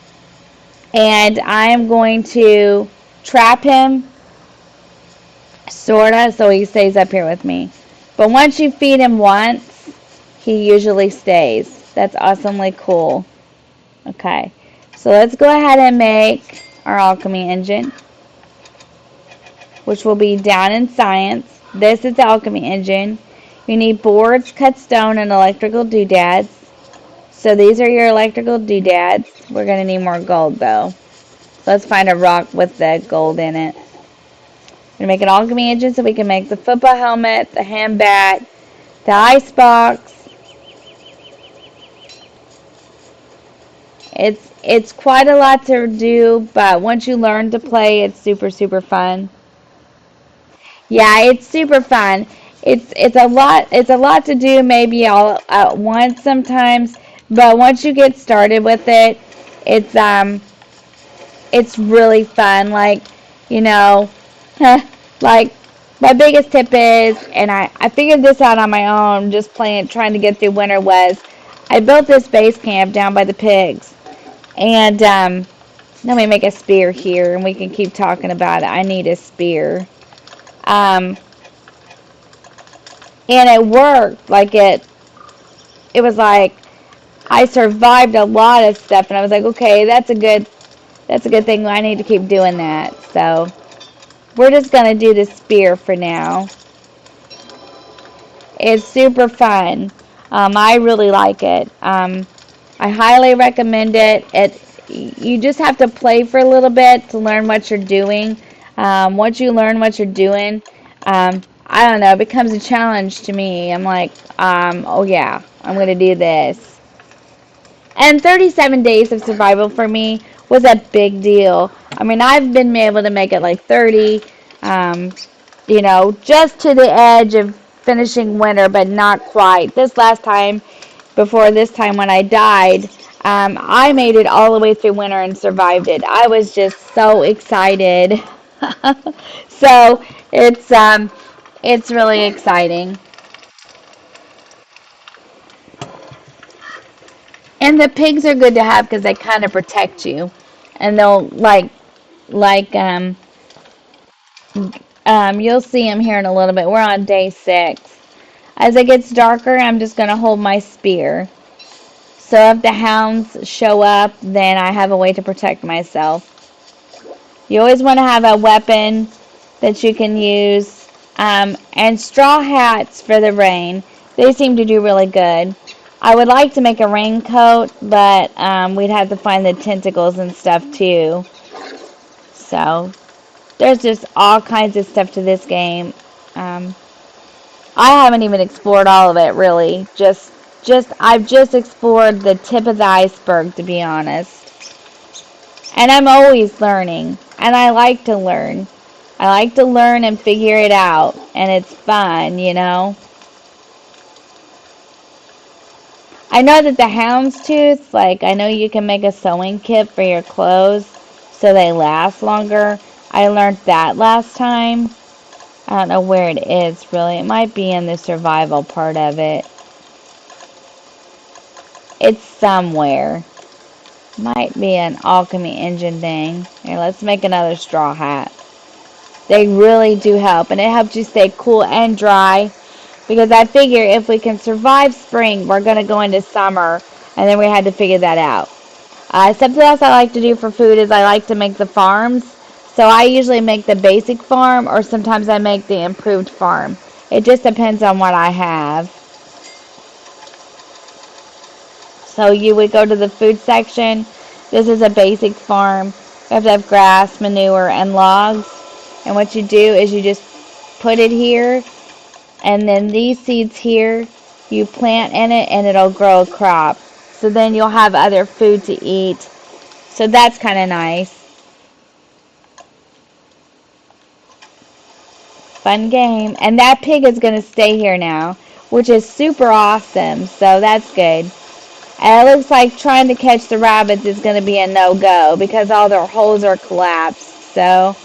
and I'm going to trap him, sorta, so he stays up here with me. But once you feed him once, he usually stays. That's awesomely cool. Okay, so let's go ahead and make our alchemy engine, which will be down in science. This is the alchemy engine. You need boards, cut stone, and electrical doodads. So these are your electrical doodads. We're going to need more gold though. Let's find a rock with the gold in it. We're going to make an alchemy engine so we can make the football helmet, the hand bat, the ice box. It's quite a lot to do, but once you learn to play, it's super fun. Yeah, it's super fun. It's a lot to do maybe all at once sometimes, but once you get started with it, it's it's really fun. Like, you know, like my biggest tip is, and I figured this out on my own, just playing, trying to get through winter, was I built this base camp down by the pigs, and let me make a spear here, and we can keep talking about it. I need a spear. Um, and it worked. Like it was like I survived a lot of stuff, and I was like, okay, that's a good thing. I need to keep doing that. So we're just gonna do the spear for now. It's super fun. I really like it. I highly recommend it. You just have to play for a little bit to learn what you're doing. Once you learn what you're doing, I don't know, it becomes a challenge to me. I'm like, oh yeah, I'm gonna do this. And 37 days of survival for me was a big deal. I mean, I've been able to make it like 30, um, just to the edge of finishing winter, but not quite. This last time, before this time when I died, I made it all the way through winter and survived it. I was just so excited. So it's really exciting. And the pigs are good to have because they kind of protect you, and they'll like you'll see them here in a little bit. We're on day 6. As it gets darker, I'm just gonna hold my spear. So if the hounds show up, then I have a way to protect myself. You always want to have a weapon that you can use, and straw hats for the rain. They seem to do really good. I would like to make a raincoat, but we'd have to find the tentacles and stuff too. So there's just all kinds of stuff to this game. Um, I haven't even explored all of it really. Just I've just explored the tip of the iceberg, to be honest. And I'm always learning, and I like to learn. I like to learn and figure it out, and it's fun. I know that the houndstooth, like, I know you can make a sewing kit for your clothes so they last longer. I learned that last time. I don't know where it is, really. It might be in the survival part of it. It's somewhere. Might be an alchemy engine thing. Here, let's make another straw hat. They really do help, and it helps you stay cool and dry. Because I figure if we can survive spring, we're going to go into summer, and then we had to figure that out. Something else I like to do for food is I like to make the farms. So I usually make the basic farm, or sometimes I make the improved farm. It just depends on what I have. So you would go to the food section. This is a basic farm. You have to have grass, manure, and logs. And what you do is you just put it here, and then these seeds here, you plant in it, and it'll grow a crop. So then you'll have other food to eat. So that's kind of nice. Fun game. And that pig is going to stay here now, which is super awesome. So that's good. And it looks like trying to catch the rabbits is going to be a no-go because all their holes are collapsed. So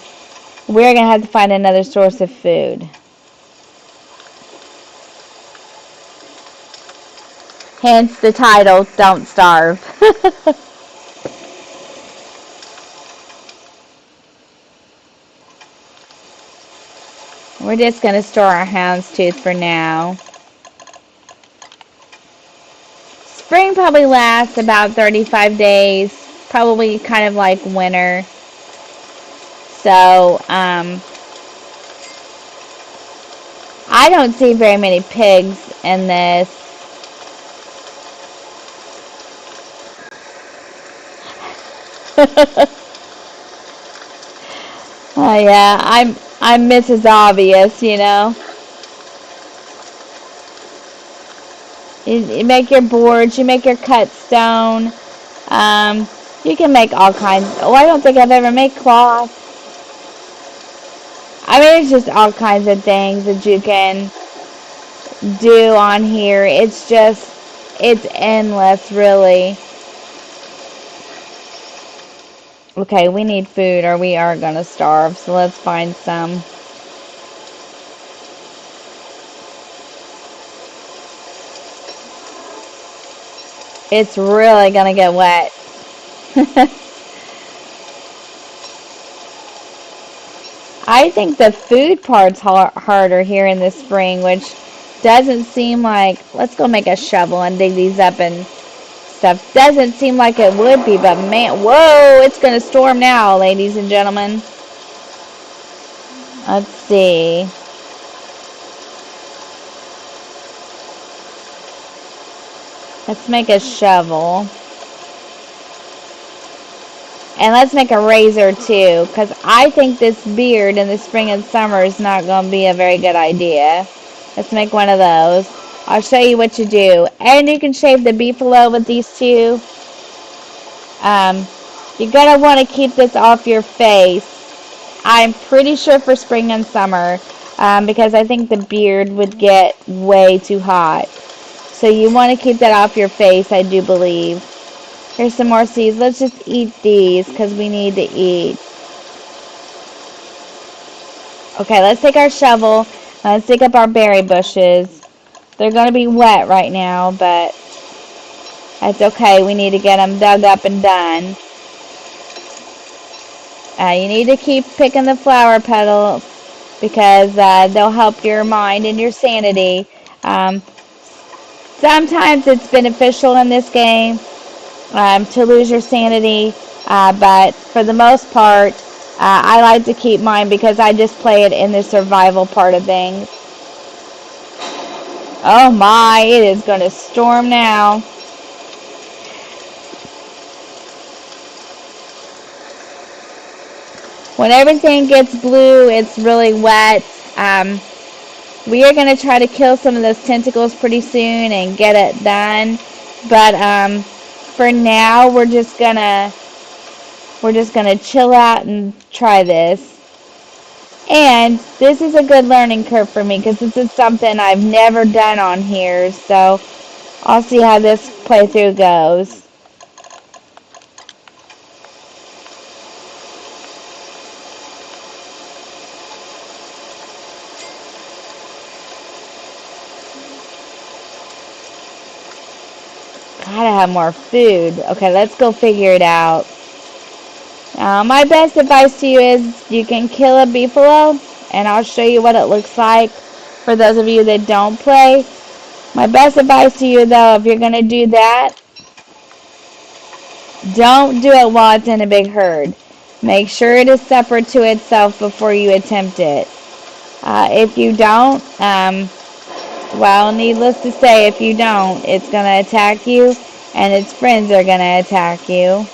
we're going to have to find another source of food. Hence the title, Don't Starve. We're just going to store our houndstooth for now. Spring probably lasts about 35 days, probably kind of like winter. So, I don't see very many pigs in this. Oh yeah, I'm Mrs. Obvious, you know. You make your boards, you make your cut stone. Um, you can make all kinds. Oh, I don't think I've ever made cloth. I mean, it's just all kinds of things that you can do on here. It's endless, really. Okay, we need food or we are gonna starve, so let's find some. It's really gonna get wet. I think the food part's harder here in the spring, which doesn't seem like. Let's go make a shovel and dig these up and stuff. Doesn't seem like it would be, but man, whoa, it's gonna storm now, ladies and gentlemen. Let's see. Let's make a shovel. And let's make a razor too, because I think this beard in the spring and summer is not going to be a very good idea. Let's make one of those. I'll show you what you do. And you can shave the beefalo with these two. You're going to want to keep this off your face. I'm pretty sure for spring and summer, because I think the beard would get way too hot. So you want to keep that off your face, I do believe. Here's some more seeds. Let's just eat these because we need to eat. Okay, let's take our shovel. Let's dig up our berry bushes. They're going to be wet right now, but that's okay. We need to get them dug up and done. You need to keep picking the flower petals because they'll help your mind and your sanity. Sometimes it's beneficial in this game to lose your sanity, but for the most part, I like to keep mine because I just play it in the survival part of things. Oh my, it is going to storm now. When everything gets blue, it's really wet. We are going to try to kill some of those tentacles pretty soon and get it done. But for now, we're just gonna chill out and try this. And this is a good learning curve for me because this is something I've never done on here. So I'll see how this playthrough goes. Gotta have more food. Okay, let's go figure it out. My best advice to you is you can kill a beefalo, and I'll show you what it looks like for those of you that don't play. My best advice to you, though, if you're going to do that, don't do it while it's in a big herd. Make sure it is separate to itself before you attempt it. If you don't, well, needless to say, if you don't, it's going to attack you, and its friends are going to attack you.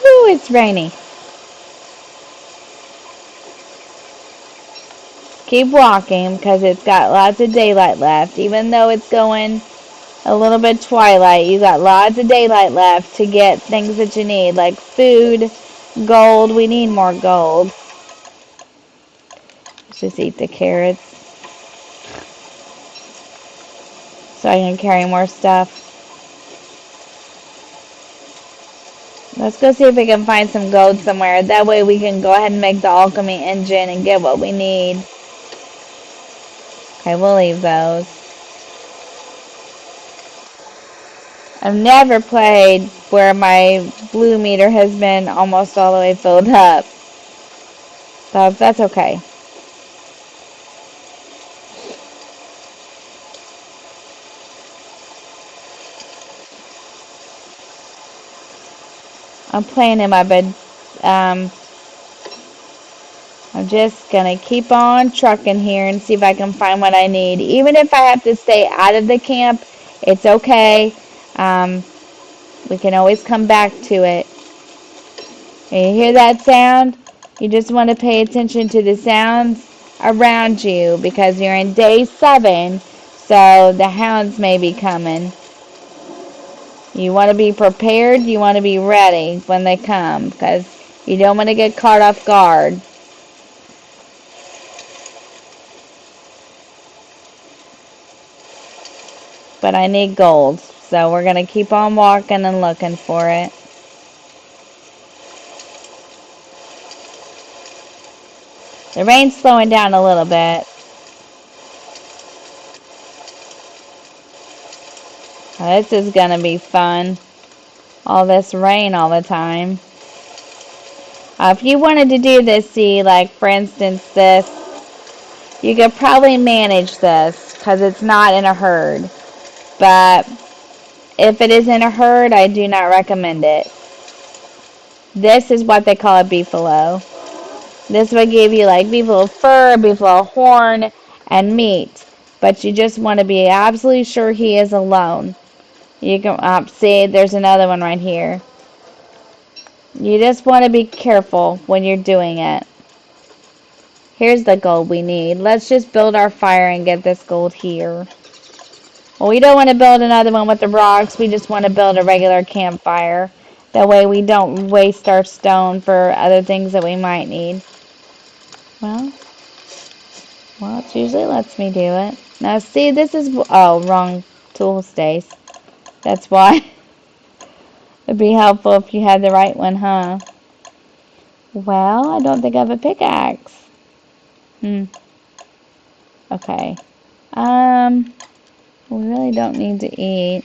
Ooh, it's rainy. Keep walking because it's got lots of daylight left. Even though it's going a little bit twilight, you got lots of daylight left to get things that you need, like food, gold. We need more gold. Let's just eat the carrots so I can carry more stuff. Let's go see if we can find some gold somewhere. That way we can go ahead and make the alchemy engine and get what we need. Okay, we'll leave those. I've never played where my blue meter has been almost all the way filled up. So that's okay. I'm playing in my bed. Um, I'm just gonna keep on trucking here and see if I can find what I need. Even if I have to stay out of the camp, it's okay. We can always come back to it. And you hear that sound? You just want to pay attention to the sounds around you because you're in day 7, so the hounds may be coming. You want to be prepared, you want to be ready when they come because you don't want to get caught off guard. But I need gold, so we're going to keep on walking and looking for it. The rain's slowing down a little bit. This is going to be fun. All this rain all the time. If you wanted to do this, see, like for instance this, you could probably manage this because it's not in a herd. But if it is in a herd, I do not recommend it. This is what they call a beefalo. This would give you like beefalo fur, beefalo horn, and meat. But you just want to be absolutely sure he is alone. You can see there's another one right here. You just want to be careful when you're doing it. Here's the gold we need. Let's just build our fire and get this gold here. Well, we don't want to build another one with the rocks. We just want to build a regular campfire. That way we don't waste our stone for other things that we might need. Well, it usually lets me do it. Now, see, this is... Oh, wrong tool stace. That's why. It'd be helpful if you had the right one, huh? Well, I don't think I have a pickaxe. Okay. We really don't need to eat.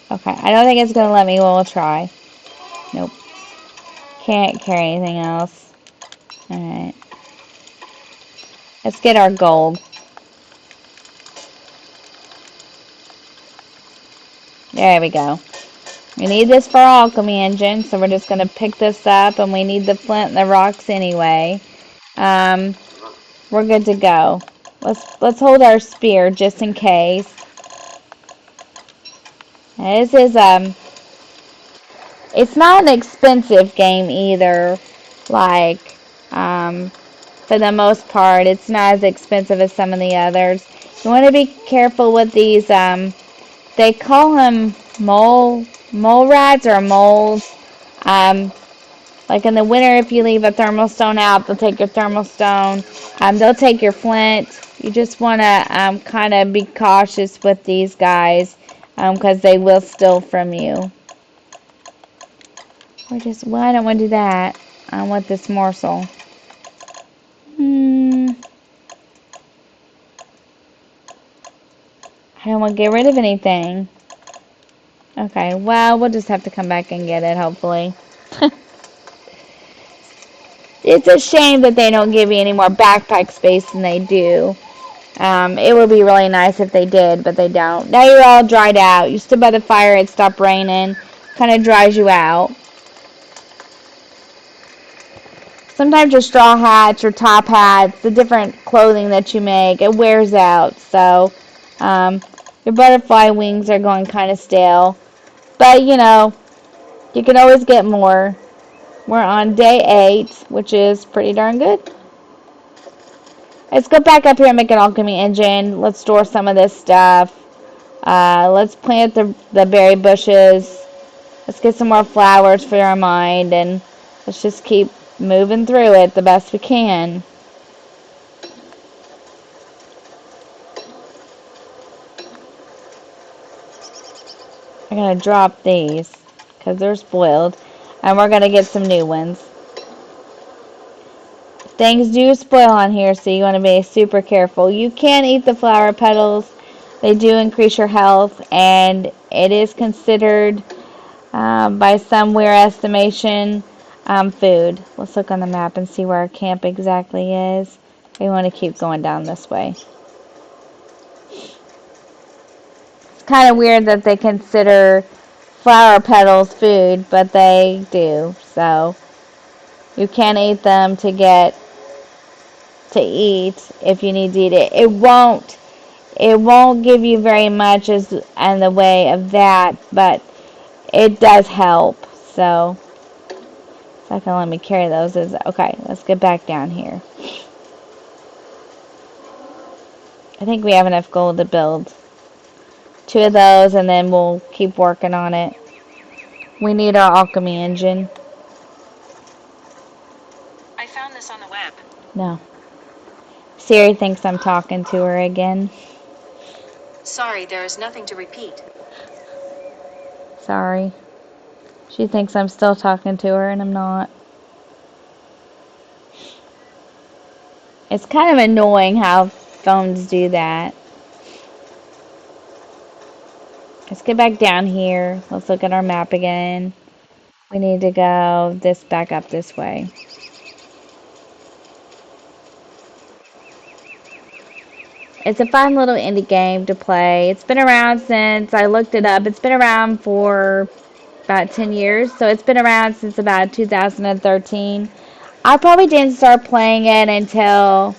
Okay, I don't think it's going to let me. Well, we'll try. Nope. Can't carry anything else. Alright. Let's get our gold. There we go. We need this for our alchemy engine, so we're just going to pick this up, and we need the flint and the rocks anyway. We're good to go. Let's hold our spear just in case. This is it's not an expensive game either. Like for the most part, it's not as expensive as some of the others. You want to be careful with these. They call them mole rats or moles. Like in the winter, if you leave a thermal stone out, they'll take your thermal stone. They'll take your flint. You just want to kind of be cautious with these guys because they will steal from you. Well, I don't want to do that. I want this morsel. I don't want to get rid of anything. Okay, well, we'll just have to come back and get it, hopefully. It's a shame that they don't give you any more backpack space than they do. It would be really nice if they did, but they don't. Now you're all dried out. You stood by the fire, it stopped raining. Kind of dries you out. Sometimes your straw hats, your top hats, the different clothing that you make, it wears out. So your butterfly wings are going kind of stale. But, you know, you can always get more. We're on day 8, which is pretty darn good. Let's go back up here and make an alchemy engine. Let's store some of this stuff. Let's plant the berry bushes. Let's get some more flowers for our mind. And let's just keep moving through it the best we can. I'm going to drop these because they're spoiled. And we're going to get some new ones. Things do spoil on here, so you want to be super careful. You can eat the flower petals. They do increase your health, and it is considered, by some weird estimation, food. Let's look on the map and see where our camp exactly is. We want to keep going down this way. It's kind of weird that they consider flower petals food, but they do. So you can eat them to eat if you need to eat it. It won't give you very much as in the way of that, but it does help. So it's not gonna let me carry those. Okay, let's get back down here. I think we have enough gold to build 2 of those, and then we'll keep working on it. We need our alchemy engine. I found this on the web. No. Siri thinks I'm talking to her again. Sorry, there is nothing to repeat. Sorry. She thinks I'm still talking to her, and I'm not. It's kind of annoying how phones do that. Let's get back down here. Let's look at our map again. We need to go back up this way. It's a fun little indie game to play. It's been around since I looked it up. It's been around for about 10 years. So it's been around since about 2013. I probably didn't start playing it until,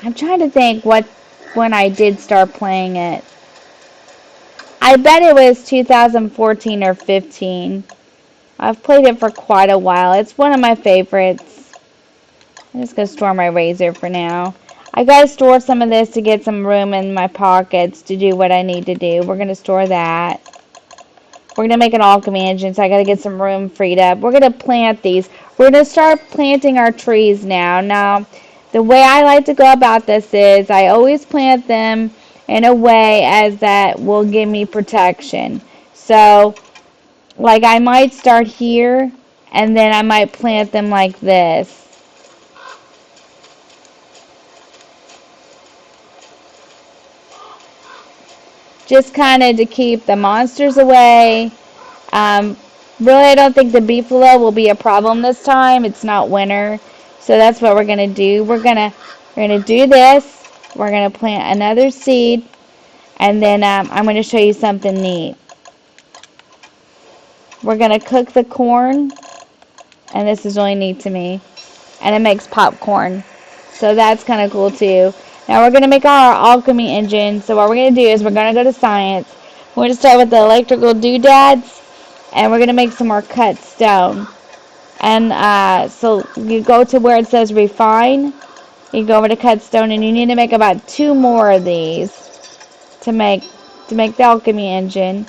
I'm trying to think when I did start playing it. I bet it was 2014 or 15. I've played it for quite a while. It's one of my favorites. I'm just going to store my razor for now. I got to store some of this to get some room in my pockets to do what I need to do. We're going to store that. We're going to make an alchemy engine, so I got to get some room freed up. We're going to plant these. We're going to start planting our trees now. Now, the way I like to go about this is I always plant them in a way as that will give me protection. So, like I might start here, and then I might plant them like this. Just kind of to keep the monsters away. Really, I don't think the beefalo will be a problem this time. It's not winter. So that's what we're going to do. We're gonna do this. We're going to plant another seed. And then I'm going to show you something neat. We're going to cook the corn. And this is really neat to me. And it makes popcorn. So that's kind of cool too. Now we're going to make our alchemy engine. So what we're going to do is we're going to go to science. We're going to start with the electrical doodads. And we're going to make some more cut stone. And so you go to where it says refine. You go over to cut stone. And you need to make about 2 more of these to make the alchemy engine.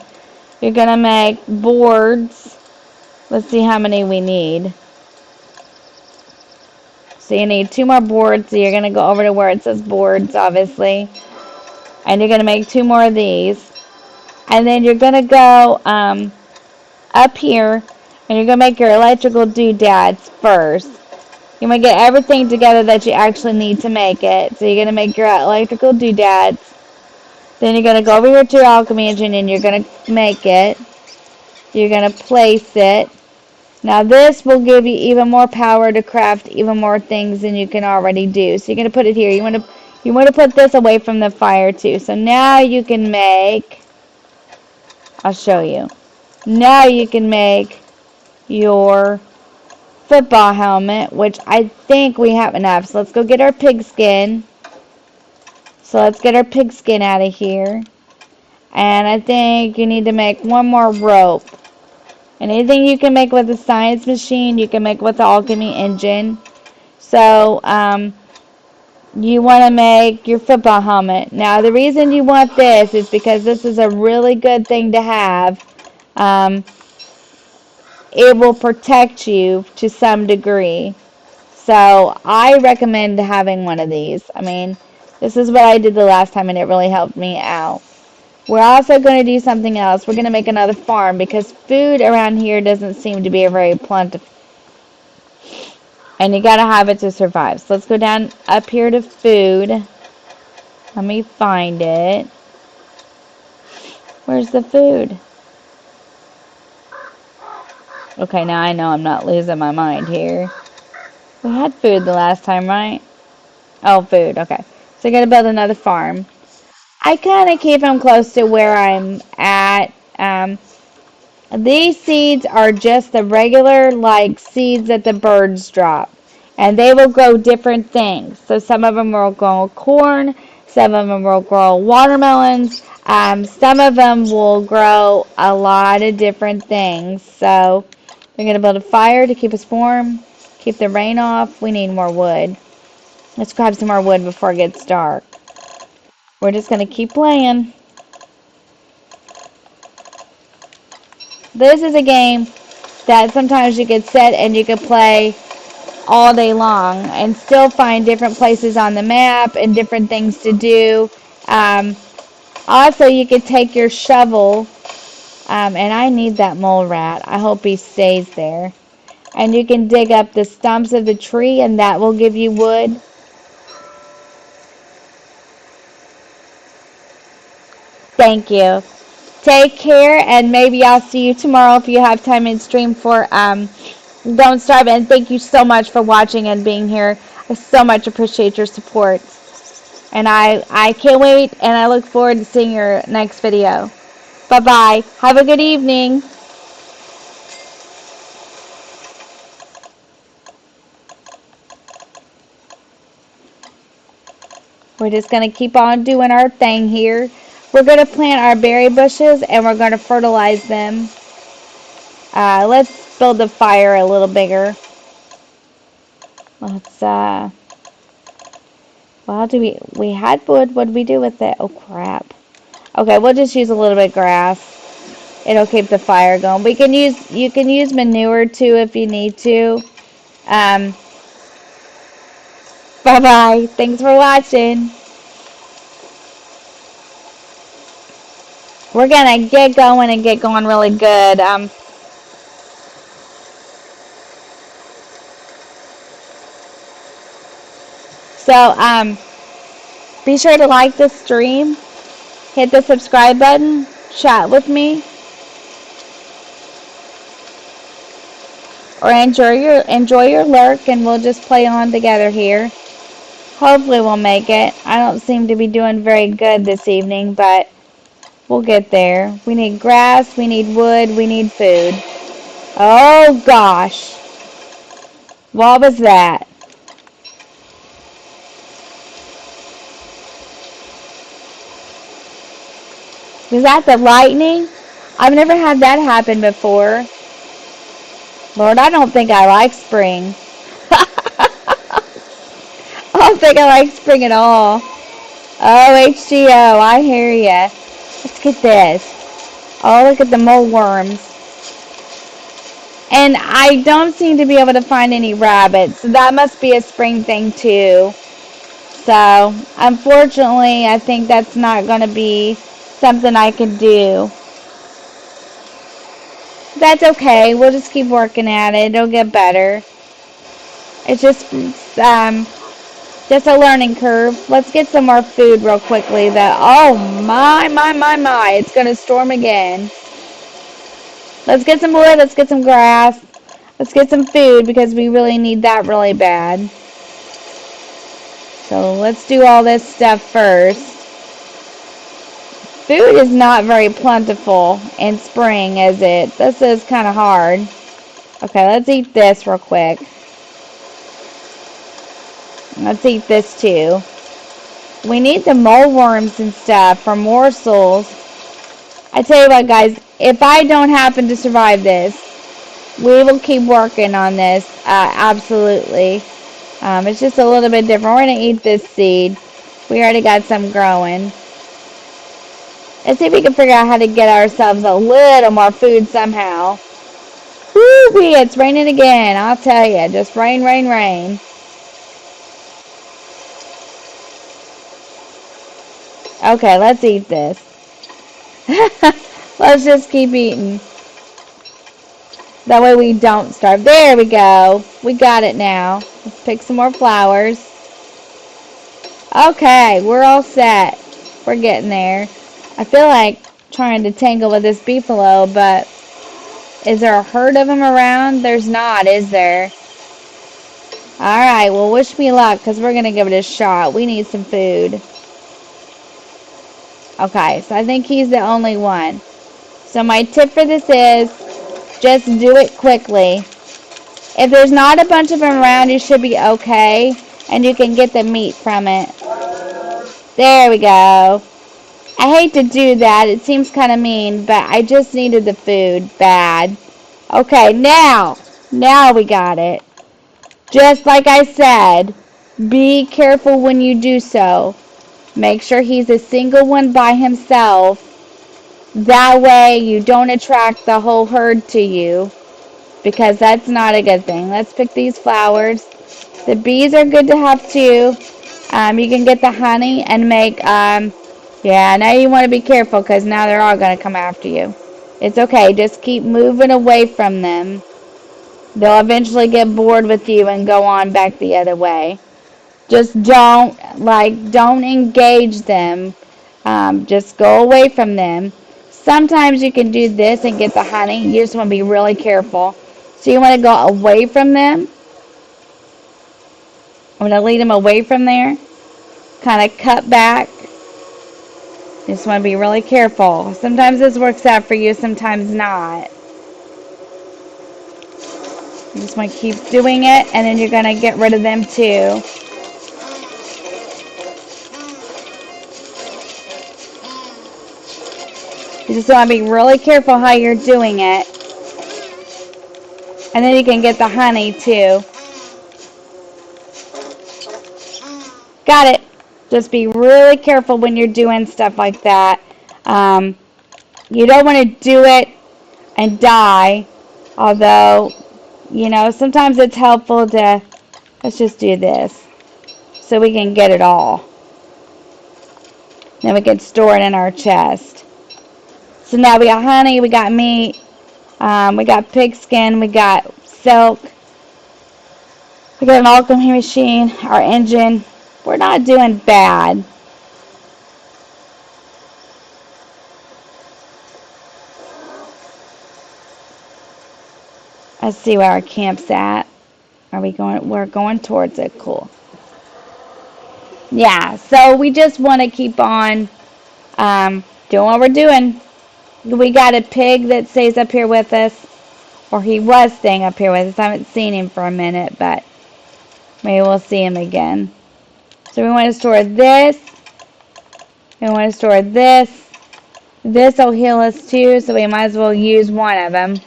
You're going to make boards. Let's see how many we need. So you need 2 more boards. So you're going to go over to where it says boards, obviously. And you're going to make 2 more of these. And then you're going to go up here. And you're going to make your electrical doodads first. You're going to get everything together that you actually need to make it. So you're going to make your electrical doodads. Then you're going to go over here to your alchemy engine and you're going to make it. You're going to place it. Now this will give you even more power to craft even more things than you can already do. So you're going to put it here. You want to put this away from the fire too. So now you can make, I'll show you. Now you can make your football helmet, which I think we have enough. So let's go get our pigskin. So let's get our pigskin out of here. And I think you need to make 1 more rope. And anything you can make with a science machine, you can make with the alchemy engine. So, you want to make your football helmet. Now, the reason you want this is because this is a really good thing to have. It will protect you to some degree. So, I recommend having one of these. I mean, this is what I did the last time, and it really helped me out. We're also going to do something else. We're going to make another farm because food around here doesn't seem to be very plentiful. And you gotta have it to survive. So let's go down up here to food. Let me find it. Where's the food? Okay, now I know I'm not losing my mind here. We had food the last time, right? Oh, food. Okay. So I gotta build another farm. I kind of keep them close to where I'm at. These seeds are just the regular, like, seeds that the birds drop. And they will grow different things. So some of them will grow corn. Some of them will grow watermelons. Some of them will grow a lot of different things. So we're going to build a fire to keep us warm. Keep the rain off. We need more wood. Let's grab some more wood before it gets dark. We're just going to keep playing. This is a game that sometimes you could sit and you could play all day long and still find different places on the map and different things to do. Also, you could take your shovel, and I need that mole rat. I hope he stays there. And you can dig up the stumps of the tree, and that will give you wood. Thank you. Take care, and maybe I'll see you tomorrow if you have time in stream for Don't Starve. And thank you so much for watching and being here. I so much appreciate your support. And I can't wait, and I look forward to seeing your next video. Bye-bye. Have a good evening. We're just going to keep on doing our thing here. We're going to plant our berry bushes, and we're going to fertilize them. Let's build the fire a little bigger. Let's, well, we had wood. What did we do with it? Oh, crap. Okay, we'll just use a little bit of grass. It'll keep the fire going. You can use manure too if you need to. Bye-bye. Thanks for watching. We're going to get going and get going really good. Be sure to like the stream. Hit the subscribe button. Chat with me. Or enjoy your lurk, and we'll just play on together here. Hopefully we'll make it. I don't seem to be doing very good this evening, but we'll get there. We need grass, we need wood, we need food. Oh gosh. What was that? Was that the lightning? I've never had that happen before. Lord, I don't think I like spring. I don't think I like spring at all. Oh, HGO, I hear ya. Let's get this. Oh, look at the mole worms. And I don't seem to be able to find any rabbits. So that must be a spring thing too. So, unfortunately, I think that's not going to be something I can do. That's okay. We'll just keep working at it. It'll get better. It's just a learning curve. Let's get some more food real quickly. Oh, my. It's going to storm again. Let's get some wood. Let's get some grass. Let's get some food because we really need that really bad. So let's do all this stuff first. Food is not very plentiful in spring, is it? This is kind of hard. Okay, let's eat this real quick. Let's eat this too. We need the mole worms and stuff for morsels. I tell you what, guys, if I don't happen to survive this, we will keep working on this. Absolutely. It's just a little bit different. We're going to eat this seed. We already got some growing. Let's see if we can figure out how to get ourselves a little more food somehow. Woo-wee, it's raining again. I'll tell you. Just rain, rain, rain. Okay, let's eat this. Let's just keep eating. That way we don't starve. There we go. We got it now. Let's pick some more flowers. Okay, we're all set. We're getting there. I feel like trying to tangle with this beefalo, but is there a herd of them around? There's not, is there? Alright, well, wish me luck, because we're going to give it a shot. We need some food. Okay, so I think he's the only one. So my tip for this is, just do it quickly. If there's not a bunch of them around, you should be okay, and you can get the meat from it. There we go. I hate to do that. It seems kind of mean, but I just needed the food bad. Okay, now we got it. Just like I said, be careful when you do so. Make sure he's a single one by himself. That way you don't attract the whole herd to you, because that's not a good thing. Let's pick these flowers. The bees are good to have too. You can get the honey and make, yeah, now you want to be careful because now they're all going to come after you. It's okay. Just keep moving away from them. They'll eventually get bored with you and go on back the other way. Just don't engage them. Just go away from them. Sometimes you can do this and get the honey. You just want to be really careful. So you want to go away from them. I'm going to lead them away from there. Kind of cut back. You just want to be really careful. Sometimes this works out for you, sometimes not. You just want to keep doing it, and then you're going to get rid of them too. You just want to be really careful how you're doing it. And then you can get the honey too. Got it. Just be really careful when you're doing stuff like that. You don't want to do it and die. Although, you know, sometimes it's helpful to, let's just do this. So we can get it all. Then we can store it in our chest. So now we got honey, we got meat, we got pig skin, we got silk. We got an alchemy machine, our engine. We're not doing bad. Let's see where our camp's at. We're going towards it. Cool. Yeah, so we just want to keep on doing what we're doing. We got a pig that stays up here with us. Or he was staying up here with us. I haven't seen him for a minute, but maybe we'll see him again. So we want to store this. We want to store this. This will heal us too, so we might as well use one of them.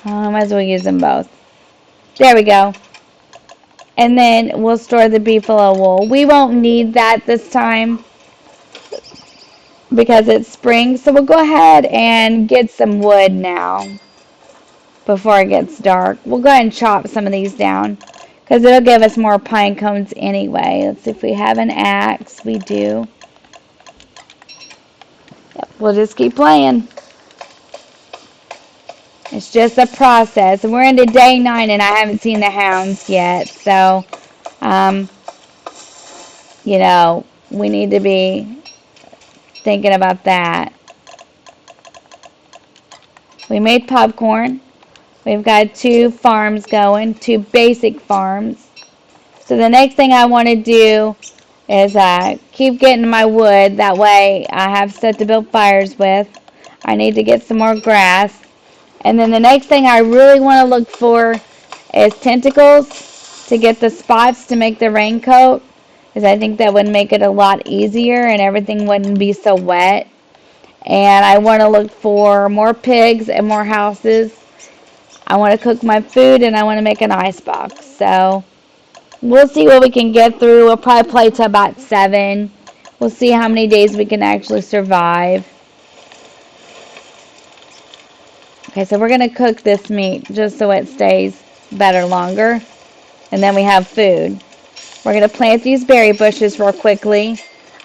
Might as well use them both. There we go. And then we'll store the beefalo wool. We won't need that this time because it's spring. So we'll go ahead and get some wood now before it gets dark. We'll go ahead and chop some of these down because it'll give us more pine cones anyway. Let's see if we have an axe. We do. Yep, we'll just keep playing. It's just a process. We're into day 9 and I haven't seen the hounds yet. So, you know, we need to be thinking about that. We made popcorn. We've got 2 farms going, 2 basic farms. So the next thing I want to do is keep getting my wood. That way I have stuff to build fires with. I need to get some more grass. And then the next thing I really want to look for is tentacles to get the spots to make the raincoat. Because I think that would make it a lot easier and everything wouldn't be so wet. And I want to look for more pigs and more houses. I want to cook my food and I want to make an ice box. So we'll see what we can get through. We'll probably play till about 7. We'll see how many days we can actually survive. Okay, so we're going to cook this meat just so it stays better longer. And then we have food. We're going to plant these berry bushes real quickly.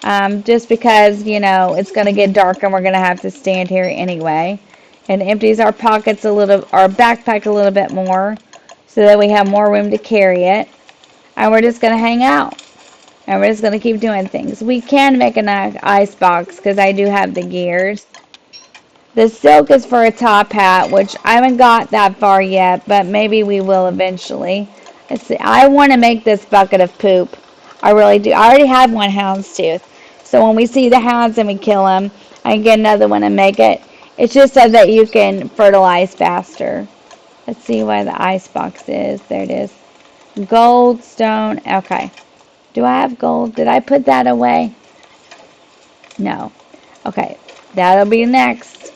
Just because, you know, it's going to get dark and we're going to have to stand here anyway. It empties our pockets a little, our backpack a little bit more so that we have more room to carry it. And we're just going to hang out. And we're just going to keep doing things. We can make an ice box because I do have the gears. The silk is for a top hat, which I haven't got that far yet, but maybe we will eventually. Let's see. I want to make this bucket of poop. I really do. I already have one houndstooth. So when we see the hounds and we kill them, I can get another one and make it. It's just so that you can fertilize faster. Let's see where the ice box is. There it is. Gold, stone. Okay. Do I have gold? Did I put that away? No. Okay. That'll be next.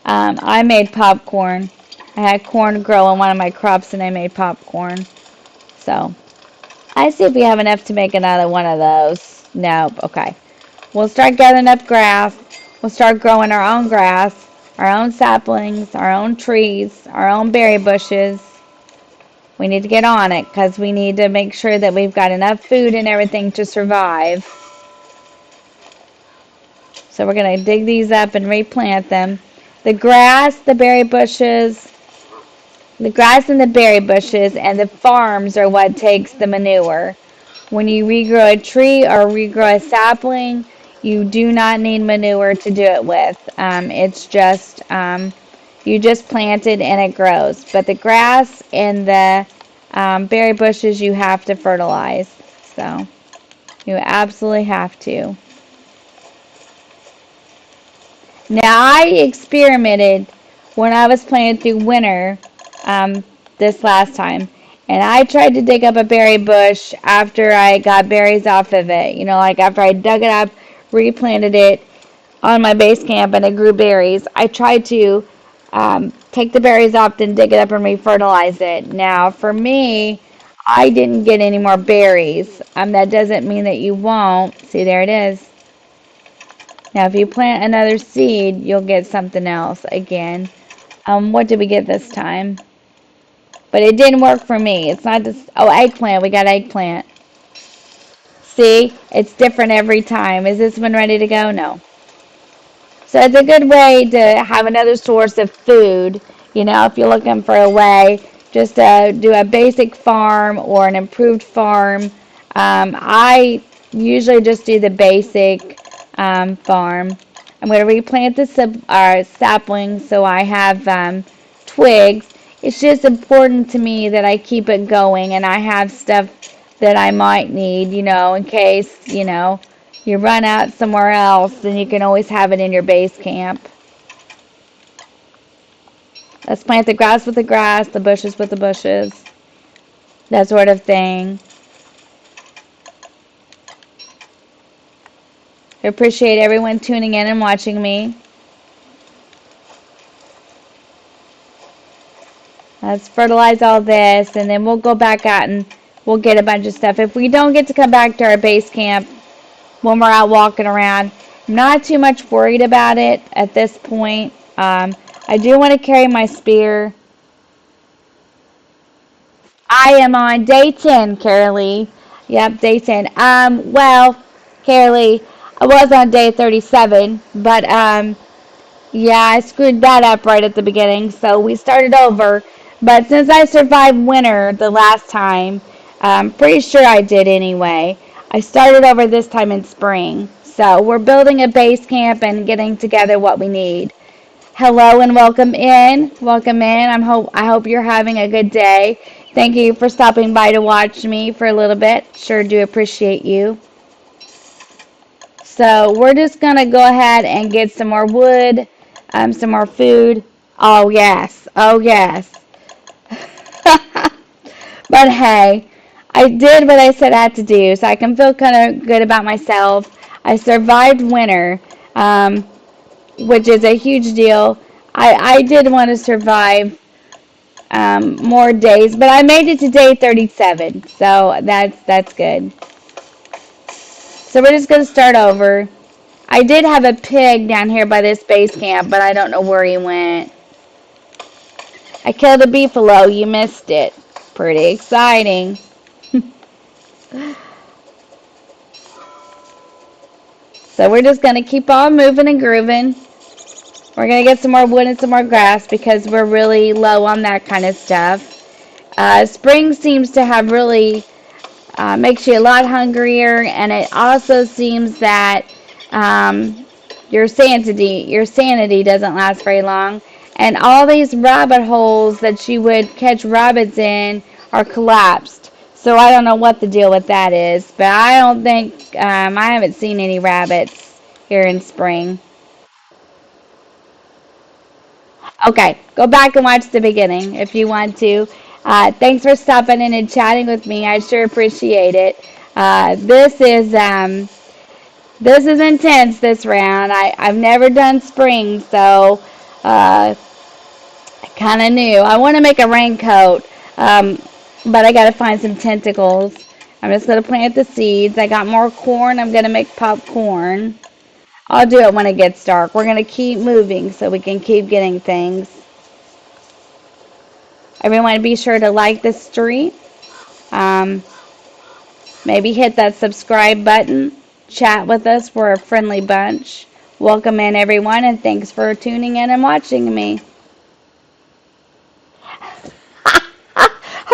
I made popcorn. I had corn grow on one of my crops and I made popcorn. So, I see if we have enough to make another one of those. Nope. Okay. We'll start gathering up grass. We'll start growing our own grass, our own saplings, our own trees, our own berry bushes. We need to get on it because we need to make sure that we've got enough food and everything to survive. So we're going to dig these up and replant them. The grass, the berry bushes, the grass and the berry bushes and the farms are what takes the manure. When you regrow a tree or regrow a sapling, you do not need manure to do it with. It's just, you just plant it and it grows. But the grass and the berry bushes you have to fertilize. So you absolutely have to. Now, I experimented when I was playing through winter this last time, and I tried to dig up a berry bush after I got berries off of it. You know, like after I dug it up, replanted it on my base camp, and it grew berries. I tried to take the berries off, then dig it up and refertilize it. Now, for me, I didn't get any more berries. That doesn't mean that you won't. See, there it is. Now, if you plant another seed, you'll get something else again. What did we get this time? But it didn't work for me. It's not just, oh, eggplant. We got eggplant. See, it's different every time. Is this one ready to go? No. So it's a good way to have another source of food. You know, if you're looking for a way just to do a basic farm or an improved farm. I usually just do the basic farm. I'm going to replant the saplings so I have twigs. It's just important to me that I keep it going and I have stuff that I might need, you know, in case, you know, you run out somewhere else, then you can always have it in your base camp. Let's plant the grass with the grass, the bushes with the bushes, that sort of thing. I appreciate everyone tuning in and watching me. Let's fertilize all this, and then we'll go back out and we'll get a bunch of stuff. If we don't get to come back to our base camp when we're out walking around, I'm not too much worried about it at this point. I do want to carry my spear. I am on day 10, Carolee. Yep, day 10. Well, Carolee, I was on day 37, but yeah, I screwed that up right at the beginning, so we started over. But since I survived winter the last time, I'm pretty sure I did anyway, I started over this time in spring. So we're building a base camp and getting together what we need. Hello and welcome in. Welcome in. I hope you're having a good day. Thank you for stopping by to watch me for a little bit. Sure do appreciate you. So we're just going to go ahead and get some more wood, some more food. Oh, yes. Oh, yes. But hey, I did what I said I had to do, so I can feel kind of good about myself. I survived winter, which is a huge deal. I did want to survive more days, but I made it to day 37, so that's good. So we're just going to start over. I did have a pig down here by this base camp, but I don't know where he went. I killed a beefalo. You missed it. Pretty exciting. So we're just going to keep on moving and grooving. We're going to get some more wood and some more grass because we're really low on that kind of stuff. Spring seems to have really makes you a lot hungrier, and it also seems that um, your sanity doesn't last very long. And all these rabbit holes that you would catch rabbits in are collapsed. So I don't know what the deal with that is, but I don't think I haven't seen any rabbits here in spring. Okay, go back and watch the beginning if you want to. Thanks for stopping in and chatting with me. I sure appreciate it. Uh, this is um, this is intense this round. I've never done spring, so uh, kind of new. I want to make a raincoat, um, but I got to find some tentacles. I'm just going to plant the seeds. I got more corn. I'm going to make popcorn. I'll do it when it gets dark. We're going to keep moving so we can keep getting things. Everyone be sure to like the stream. Um, maybe hit that subscribe button. Chat with us. We're a friendly bunch. Welcome in, everyone, and thanks for tuning in and watching me.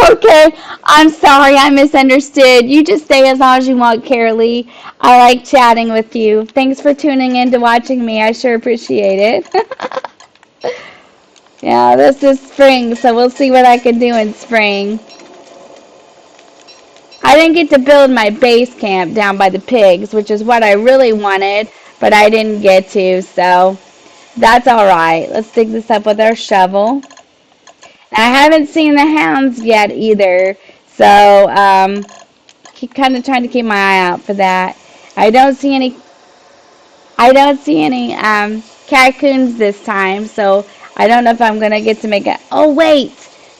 Okay, I'm sorry, I misunderstood. You just stay as long as you want, Carolee. I like chatting with you. Thanks for tuning in to watching me. I sure appreciate it. Yeah, this is spring, so we'll see what I can do in spring. I didn't get to build my base camp down by the pigs, which is what I really wanted, but I didn't get to, so that's alright. Let's dig this up with our shovel. I haven't seen the hounds yet either, so keep kind of trying to keep my eye out for that. I don't see any. I don't see any raccoons this time, so I don't know if I'm gonna get to make it. Oh wait,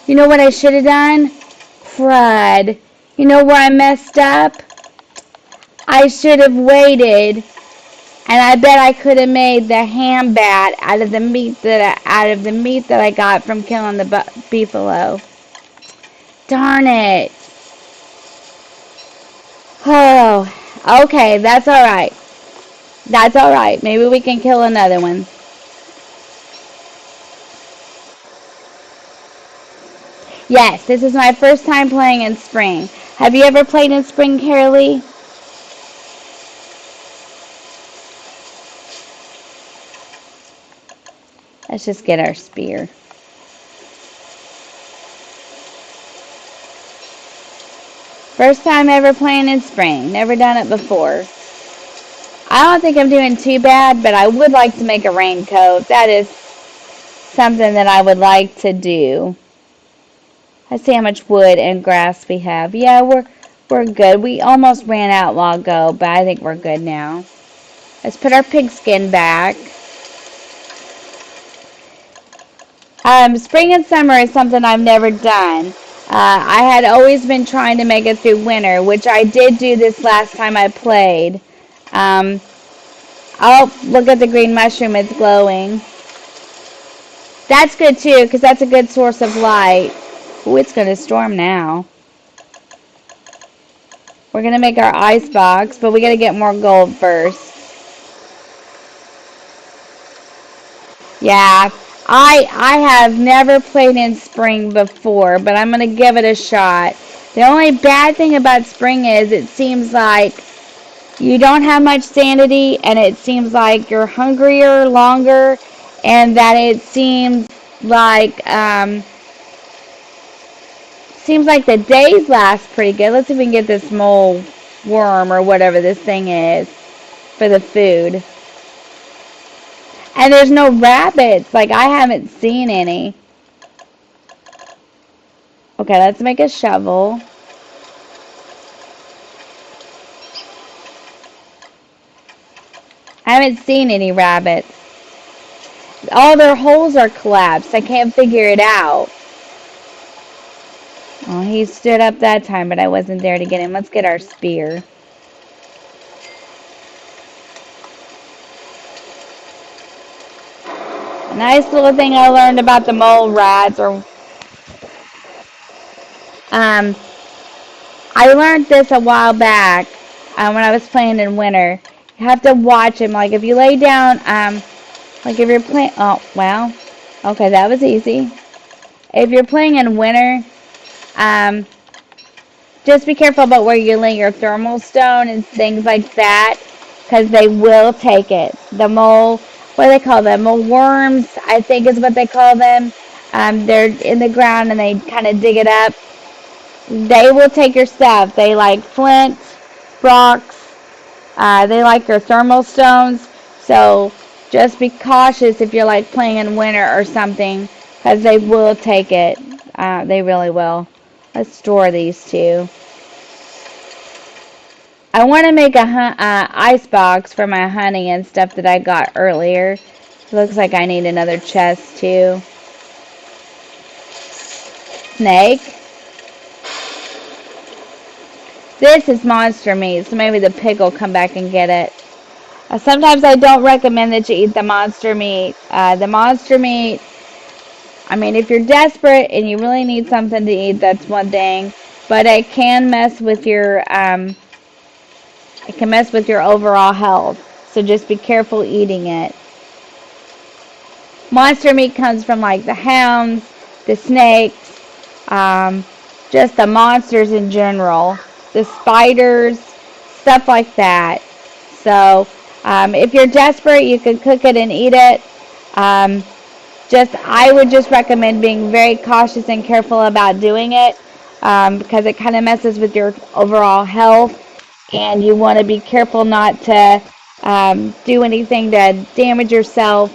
you know what I should have done? Crud. You know where I messed up? I should have waited, and I bet I could have made the ham bat out of the meat that I got from killing the beefalo. Darn it. Oh, okay, that's all right. That's all right. Maybe we can kill another one. Yes, this is my first time playing in spring. Have you ever played in spring, Carolee? Let's just get our spear. First time ever playing in spring. Never done it before. I don't think I'm doing too bad, but I would like to make a raincoat. That is something that I would like to do. Let's see how much wood and grass we have. Yeah, we're good. We almost ran out long ago, but I think we're good now. Let's put our pigskin back. Spring and summer is something I've never done. I had always been trying to make it through winter, which I did do this last time I played. Oh, look at the green mushroom. It's glowing. That's good too, because that's a good source of light. Ooh, it's going to storm now. We're going to make our ice box, but we got to get more gold first. Yeah, I have never played in spring before, but I'm going to give it a shot. The only bad thing about spring is it seems like you don't have much sanity, and it seems like you're hungrier longer, and that it seems like the days last pretty good. Let's see if we can get this mole worm or whatever this thing is for the food. And there's no rabbits. Like, I haven't seen any. Okay, let's make a shovel. I haven't seen any rabbits. All their holes are collapsed. I can't figure it out. Oh, he stood up that time, but I wasn't there to get him. Let's get our spear. A nice little thing I learned about the mole rats, or I learned this a while back when I was playing in winter. You have to watch them. Like if you lay down, like if you're playing, oh, well, okay, that was easy. If you're playing in winter, um, just be careful about where you lay your thermal stone and things like that, because they will take it. The mole, what do they call them? Mole worms, I think is what they call them. They're in the ground and they kind of dig it up. They will take your stuff. They like flint, rocks. They like your thermal stones. So just be cautious if you're like playing in winter or something, because they will take it. They really will. Let's store these two. I want to make a ice box for my honey and stuff that I got earlier. Looks like I need another chest too. Snake. This is monster meat, so maybe the pig will come back and get it. Sometimes I don't recommend that you eat the monster meat. The monster meat, I mean, if you're desperate and you really need something to eat, that's one thing. But it can mess with your overall health. So just be careful eating it. Monster meat comes from like the hounds, the snakes, just the monsters in general, the spiders, stuff like that. So if you're desperate, you can cook it and eat it. I would just recommend being very cautious and careful about doing it, because it kind of messes with your overall health, and you want to be careful not to do anything to damage yourself,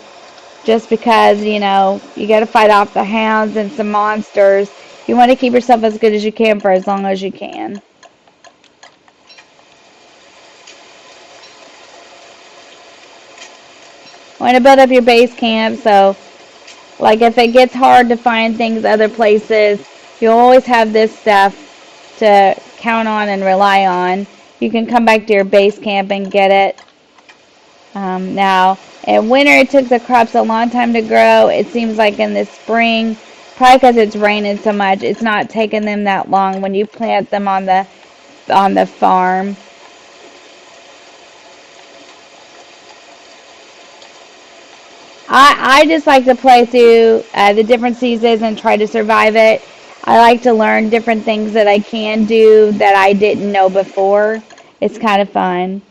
just because you got to fight off the hounds and some monsters. You want to keep yourself as good as you can for as long as you can. Want to build up your base camp, so like if it gets hard to find things other places, you'll always have this stuff to count on and rely on. You can come back to your base camp and get it. Now, in winter, it took the crops a long time to grow. It seems like in the spring, probably because it's raining so much, it's not taking them that long when you plant them on the farm. I just like to play through the different seasons and try to survive it. I like to learn different things that I can do that I didn't know before. It's kind of fun.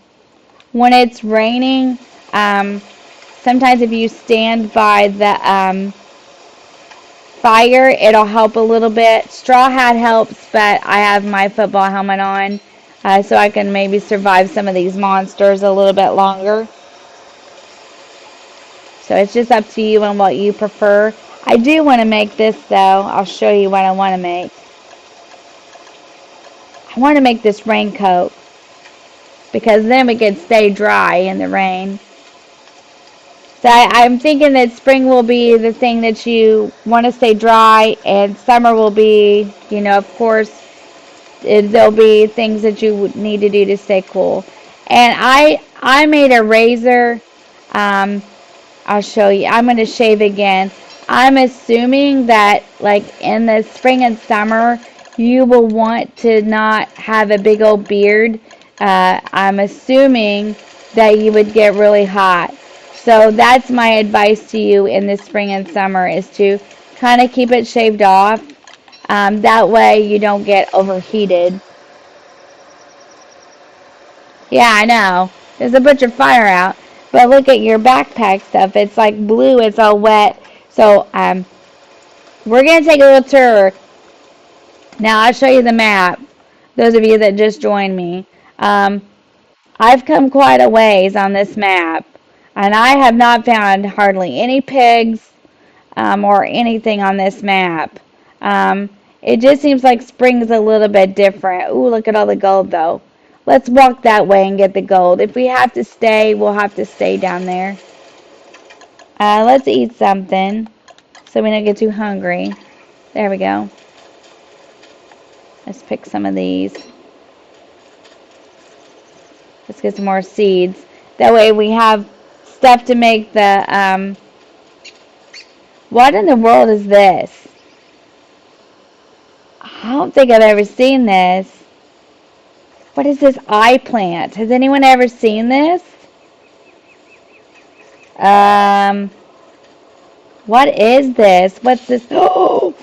When it's raining, sometimes if you stand by the fire, it'll help a little bit. Straw hat helps, but I have my football helmet on, so I can maybe survive some of these monsters a little bit longer. So it's just up to you and what you prefer. I do want to make this though. I'll show you what I want to make. I want to make this raincoat, because then we can stay dry in the rain. So I'm thinking that spring will be the thing that you want to stay dry, and summer will be, of course, there'll be things that you would need to do to stay cool. And I made a razor. I'll show you. I'm going to shave again. I'm assuming that like in the spring and summer, you will want to not have a big old beard. I'm assuming that you would get really hot. So that's my advice to you in the spring and summer, is to kind of keep it shaved off. That way you don't get overheated. Yeah, I know. There's a bunch of fire out. But look at your backpack stuff. It's like blue. It's all wet. So we're going to take a little tour. Now I'll show you the map. Those of you that just joined me. I've come quite a ways on this map. And I have not found hardly any pigs or anything on this map. It just seems like spring's a little bit different. Ooh, look at all the gold though. Let's walk that way and get the gold. If we have to stay, we'll have to stay down there. Let's eat something so we don't get too hungry. There we go. Let's pick some of these. Let's get some more seeds. That way we have stuff to make the... What in the world is this? I don't think I've ever seen this. What is this eye plant? Has anyone ever seen this? Um, what is this? What's this? Oh!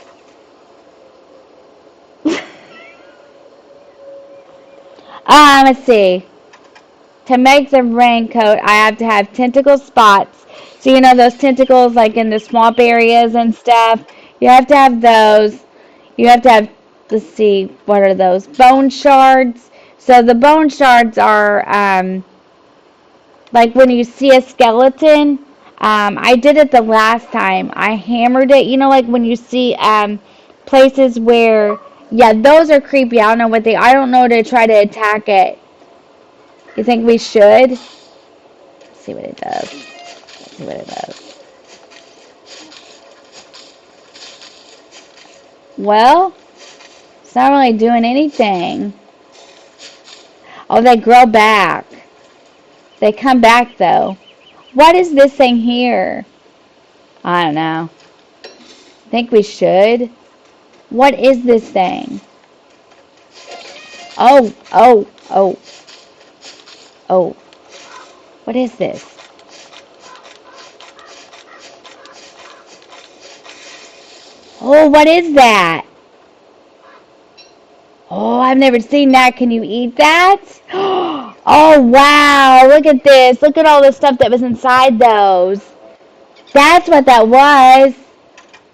Let's see. To make the raincoat, I have to have tentacle spots. So, you know, those tentacles like in the swamp areas and stuff. You have to have those. You have to have, let's see, what are those? Bone shards. So the bone shards are, like when you see a skeleton. I did it the last time. I hammered it. You know, like when you see, places where, yeah, those are creepy. I don't know to try to attack it. You think we should? Let's see what it does. Let's see what it does. Well, it's not really doing anything. Oh, they grow back. They come back though. What is this thing here? I don't know. Think we should? What is this thing? Oh, oh, oh, oh. What is this? Oh, what is that? Oh, I've never seen that. Can you eat that? Oh, wow. Look at this. Look at all the stuff that was inside those. That's what that was.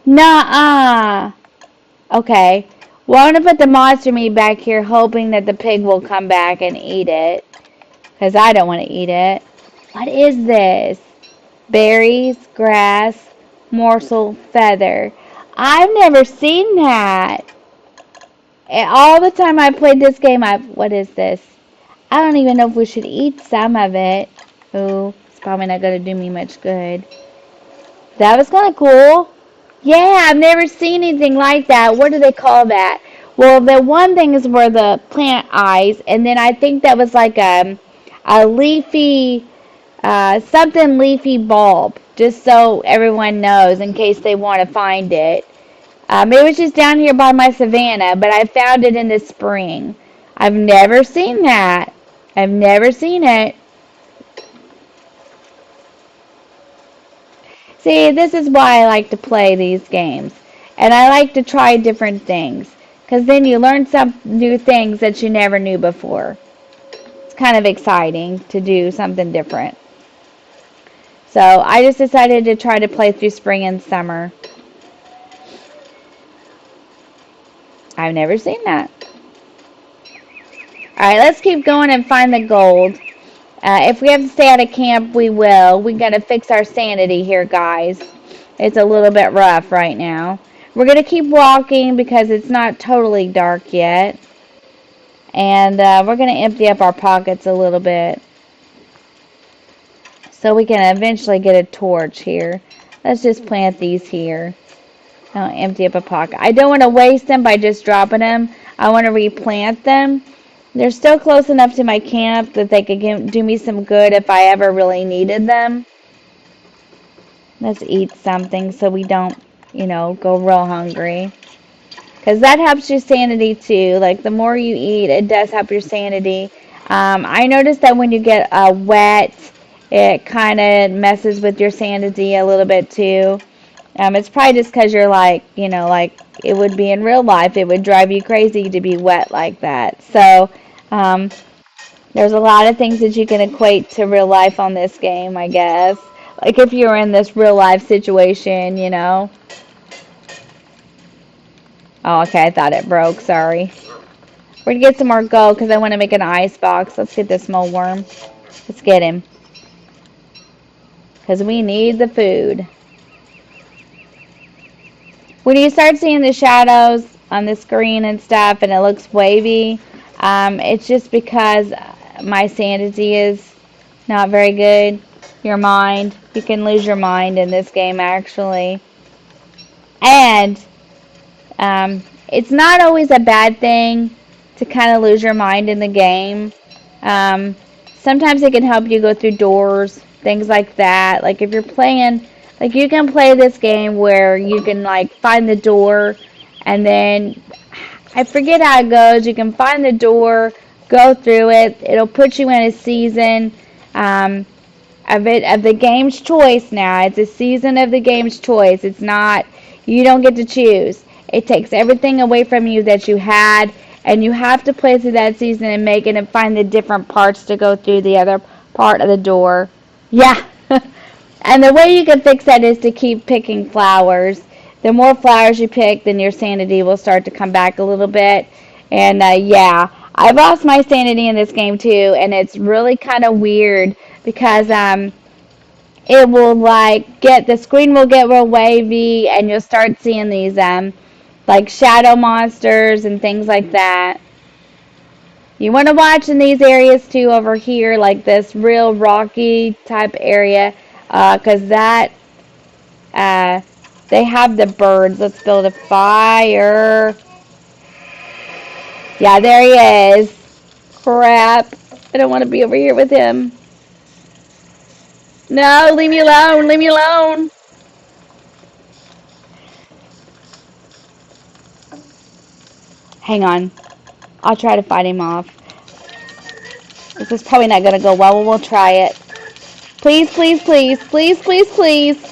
Nuh-uh. Okay. Well, I'm going to put the monster meat back here, hoping that the pig will come back and eat it. Because I don't want to eat it. What is this? Berries, grass, morsel, feather. I've never seen that. All the time I played this game, what is this? I don't even know if we should eat some of it. Ooh, it's probably not going to do me much good. That was kind of cool. Yeah, I've never seen anything like that. What do they call that? Well, the one thing is where the plant eyes, and then I think that was like a leafy, something leafy bulb, just so everyone knows in case they want to find it. It was just down here by my savanna, but I found it in the spring. I've never seen that. I've never seen it. See, this is why I like to play these games. And I like to try different things. Because then you learn some new things that you never knew before. It's kind of exciting to do something different. So I just decided to try to play through spring and summer. I've never seen that. Alright, let's keep going and find the gold. If we have to stay out of camp, we will. We got to fix our sanity here, guys. It's a little bit rough right now. We're going to keep walking because it's not totally dark yet. And we're going to empty up our pockets a little bit, so we can eventually get a torch here. Let's just plant these here. I'll empty up a pocket. I don't want to waste them by just dropping them. I want to replant them. They're still close enough to my camp that they could do me some good if I ever really needed them. Let's eat something so we don't, go real hungry. Because that helps your sanity too. Like the more you eat, it does help your sanity. I noticed that when you get wet, it kind of messes with your sanity a little bit too. It's probably just because you're like it would be in real life. It would drive you crazy to be wet like that. So, there's a lot of things that you can equate to real life on this game, I guess. Like if you're in this real life situation. Oh, okay, I thought it broke. Sorry. We're going to get some more gold because I want to make an ice box. Let's get this mole worm. Let's get him. Because we need the food. When you start seeing the shadows on the screen and stuff and it looks wavy, it's just because my sanity is not very good. Your mind. You can lose your mind in this game, actually. And it's not always a bad thing to kind of lose your mind in the game. Sometimes it can help you go through doors, things like that. Like if you're playing, like you can play this game where you can like find the door and then I forget how it goes. You can find the door, go through it. It'll put you in a season. of the game's choice now. It's a season of the game's choice. It's not, you don't get to choose. It takes everything away from you that you had, and you have to play through that season and make it and find the different parts to go through the other part of the door. Yeah. And the way you can fix that is to keep picking flowers. The more flowers you pick, then your sanity will start to come back a little bit. And yeah, I lost my sanity in this game too, and it's really kind of weird because it will like get the screen will get real wavy, and you'll start seeing these like shadow monsters and things like that. You want to watch in these areas too over here, like this real rocky type area, because that they have the birds. Let's build a fire. Yeah, there he is. Crap. I don't want to be over here with him. No, leave me alone. Leave me alone. Hang on. I'll try to fight him off. This is probably not going to go well, but we'll try it. Please, please, please. Please, please, please.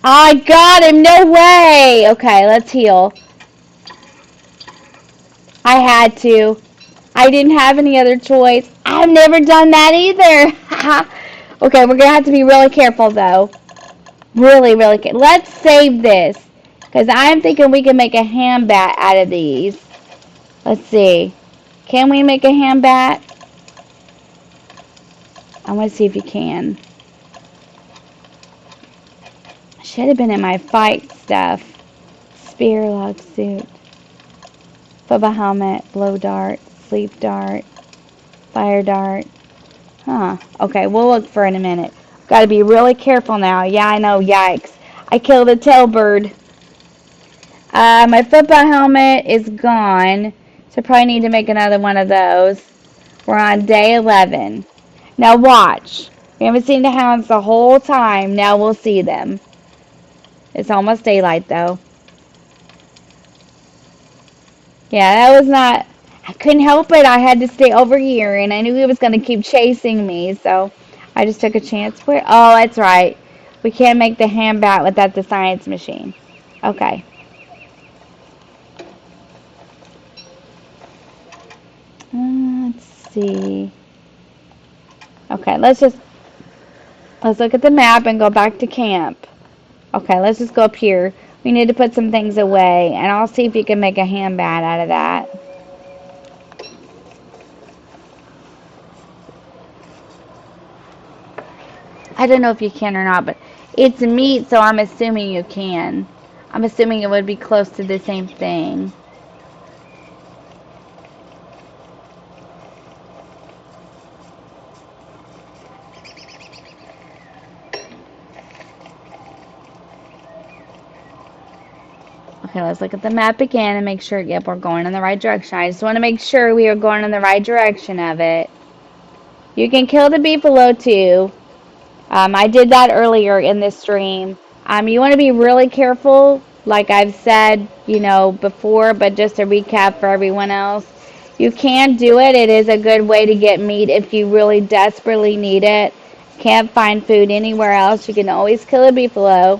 I got him. No way. Okay, let's heal. I had to. I didn't have any other choice. I've never done that either. Okay, we're going to have to be really careful, though. Really, really careful. Let's save this, because I'm thinking we can make a hand bat out of these. Let's see. Can we make a hand bat? I want to see if you can. Should have been in my fight stuff. Spear, log suit. Football helmet, blow dart, sleep dart, fire dart. Huh. Okay, we'll look for it in a minute. Got to be really careful now. Yeah, I know. Yikes. I killed a tailbird. My football helmet is gone, so I probably need to make another one of those. We're on day 11. Now watch. We haven't seen the hounds the whole time. Now we'll see them. It's almost daylight, though. Yeah, that was not... I couldn't help it. I had to stay over here, and I knew he was going to keep chasing me, so I just took a chance. Where? Oh, that's right. We can't make the hand bat without the science machine. Okay. Let's see. Okay, let's look at the map and go back to camp. Okay, let's just go up here. We need to put some things away, and I'll see if you can make a hand bat out of that. I don't know if you can or not, but it's meat, so I'm assuming you can. I'm assuming it would be close to the same thing. Okay, let's look at the map again and make sure, yep, we're going in the right direction. I just want to make sure we are going in the right direction of it. You can kill the beefalo too. I did that earlier in this stream. You want to be really careful, like I've said, you know, before, but just to recap for everyone else. You can do it. It is a good way to get meat if you really desperately need it. Can't find food anywhere else. You can always kill a beefalo.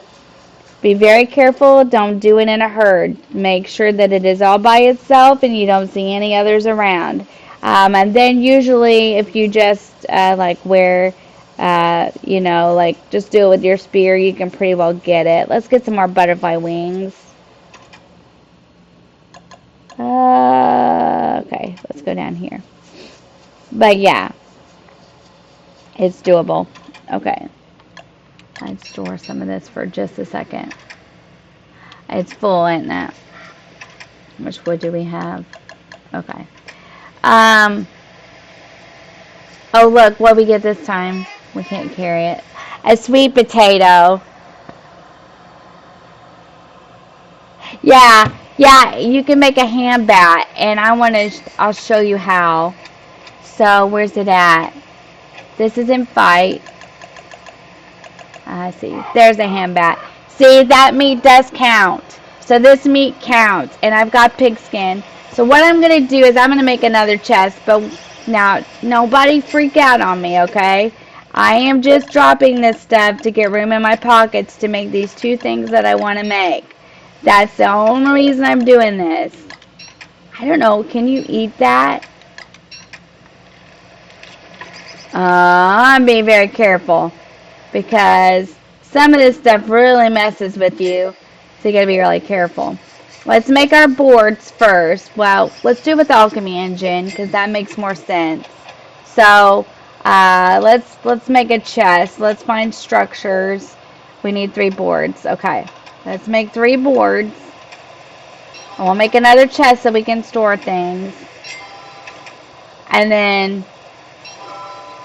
Be very careful. Don't do it in a herd. Make sure that it is all by itself and you don't see any others around. And then usually if you just like wear, you know, like just do it with your spear, you can pretty well get it. Let's get some more butterfly wings. Okay, let's go down here. But yeah, it's doable. Okay. I'd store some of this for just a second. It's full, isn't it? How much wood do we have? Okay. Oh, look, what we get this time. We can't carry it. A sweet potato. Yeah, you can make a hand bat, and I'll show you how. So, where's it at? This is in fight. I see. There's a hand bat. See, that meat does count. So this meat counts. And I've got pig skin. So what I'm going to do is I'm going to make another chest. But Now, nobody freak out on me, okay? I am just dropping this stuff to get room in my pockets to make these two things that I want to make. That's the only reason I'm doing this. I don't know, can you eat that? I'm being very careful because some of this stuff really messes with you, so you gotta be really careful. Let's make our boards first. Well, let's do it with the alchemy engine because that makes more sense. So let's make a chest. Let's find structures. We need 3 boards. Okay, let's make 3 boards. And we'll make another chest so we can store things. And then,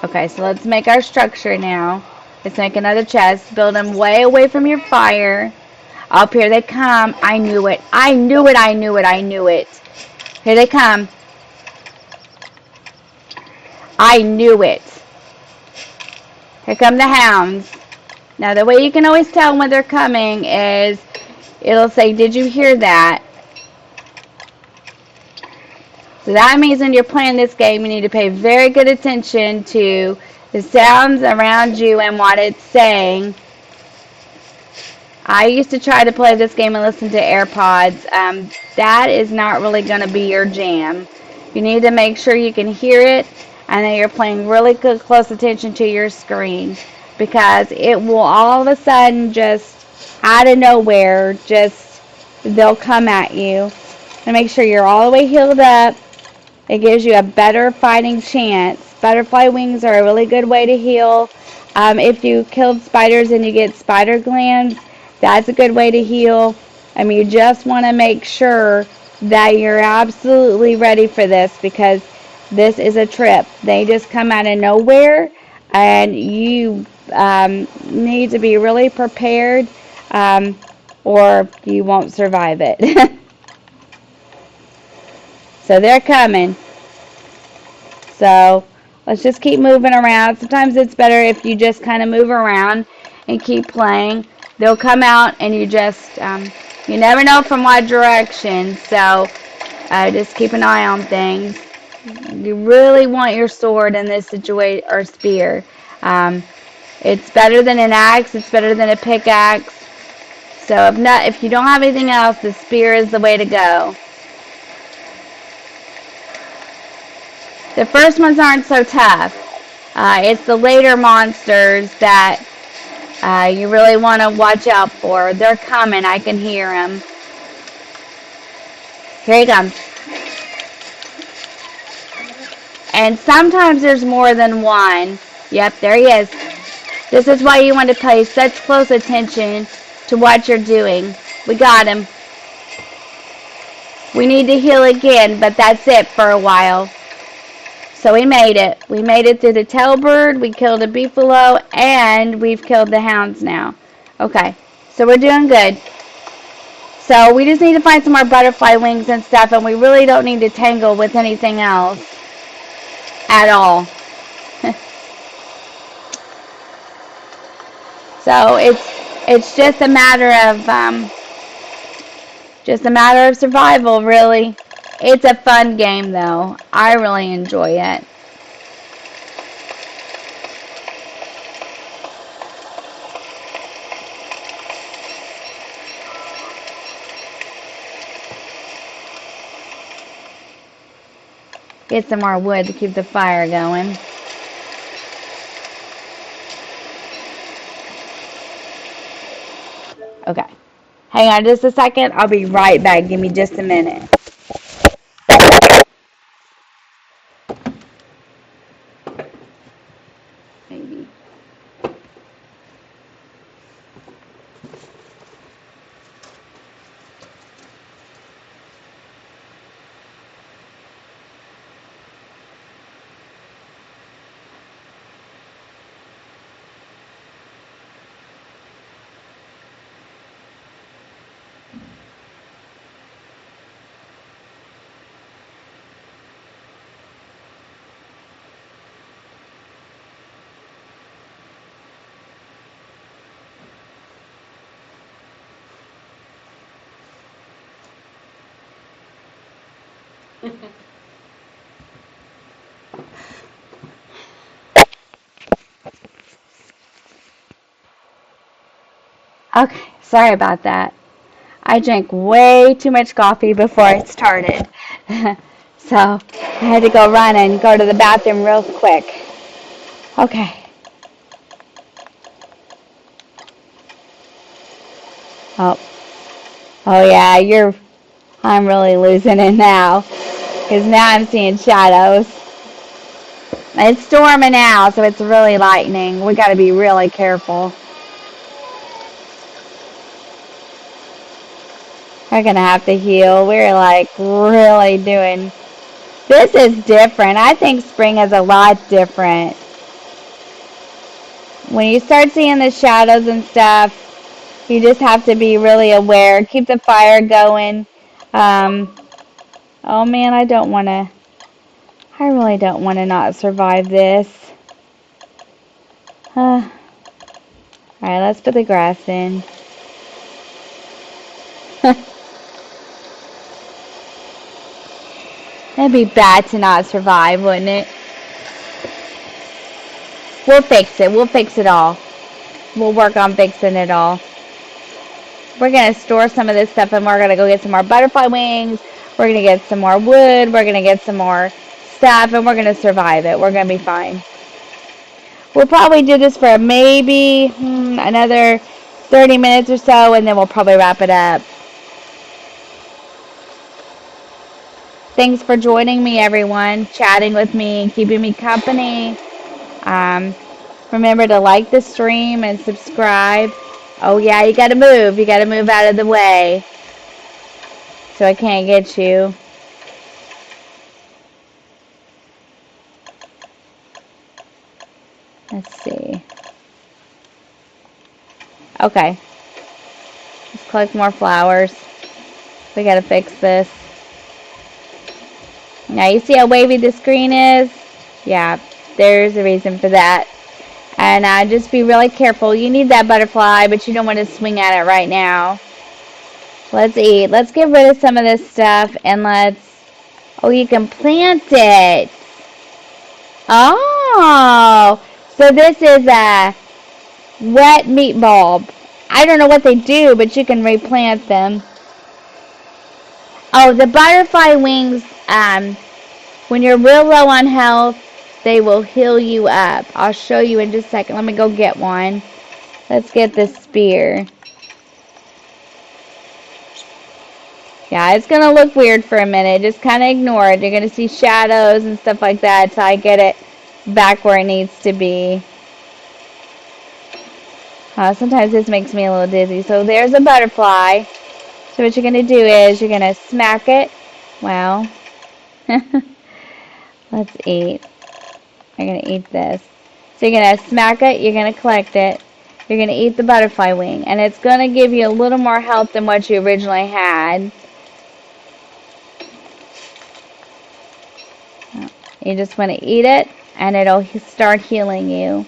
okay, so let's make our structure now. Let's make another chest. Build them way away from your fire. Up here they come. I knew it. I knew it. I knew it. I knew it. Here they come. I knew it. Here come the hounds. Now the way you can always tell when they're coming is it'll say, did you hear that? So that means when you're playing this game, you need to pay very good attention to the sounds around you and what it's saying. I used to try to play this game and listen to AirPods. That is not really going to be your jam. You need to make sure you can hear it and that you're paying really good close attention to your screen because it will all of a sudden just out of nowhere they'll come at you. And make sure you're all the way healed up. It gives you a better fighting chance. Butterfly wings are a really good way to heal. If you killed spiders and you get spider glands, that's a good way to heal. You just want to make sure that you're absolutely ready for this because this is a trip. They just come out of nowhere and you need to be really prepared or you won't survive it. So they're coming. So let's just keep moving around. Sometimes it's better if you just kind of move around and keep playing. They'll come out and you never know from what direction. So just keep an eye on things. You really want your sword in this situation, or spear. It's better than an axe. It's better than a pickaxe. So if you don't have anything else, the spear is the way to go. The first ones aren't so tough. It's the later monsters that you really want to watch out for. They're coming. I can hear them. Here he comes. And sometimes there's more than one. Yep, there he is. This is why you want to pay such close attention to what you're doing. We got him. We need to heal again, but that's it for a while. So we made it. We made it through the tailbird, we killed a beefalo, and we've killed the hounds now. Okay, so we're doing good. So we just need to find some more butterfly wings and stuff, and we really don't need to tangle with anything else at all. So it's just a matter of survival, really. It's a fun game, though. I really enjoy it. Get some more wood to keep the fire going. Okay. Hang on just a second. I'll be right back. Give me just a minute. Maybe. Okay, sorry about that. I drank way too much coffee before I started. So I had to go run and go to the bathroom real quick. Okay. Oh, oh yeah, I'm really losing it now. Because now I'm seeing shadows. It's storming out, so it's really lightning. We got to be really careful. We're going to have to heal. We're like really doing. This is different. I think spring is a lot different. When you start seeing the shadows and stuff, you just have to be really aware. Keep the fire going. Um, oh man, I really don't want to not survive this. Alright, let's put the grass in. It'd be bad to not survive, wouldn't it? We'll fix it. We'll fix it all. We'll work on fixing it all. We're going to store some of this stuff and we're going to go get some more butterfly wings. We're going to get some more wood. We're going to get some more stuff and we're going to survive it. We're going to be fine. We'll probably do this for maybe another 30 minutes or so and then we'll probably wrap it up. Thanks for joining me, everyone, chatting with me, keeping me company. Remember to like the stream and subscribe. Oh, yeah, you got to move. You got to move out of the way so I can't get you. Let's see. Okay. Let's collect more flowers. We got to fix this. Now, you see how wavy the screen is? Yeah, there's a reason for that. And just be really careful. You need that butterfly, but you don't want to swing at it right now. Let's eat. Let's get rid of some of this stuff and let's... Oh, you can plant it. Oh, so this is a wet meat bulb. I don't know what they do, but you can replant them. Oh, the butterfly wings, when you're real low on health, they will heal you up. I'll show you in just a second. Let me go get one. Let's get this spear. Yeah, it's going to look weird for a minute. Just kind of ignore it. You're going to see shadows and stuff like that until I get it back where it needs to be. Sometimes this makes me a little dizzy. So there's a butterfly. So what you're going to do is you're going to smack it. Wow. Let's eat. You're going to eat this. So you're going to smack it. You're going to collect it. You're going to eat the butterfly wing. And it's going to give you a little more health than what you originally had. You just want to eat it, and it'll start healing you.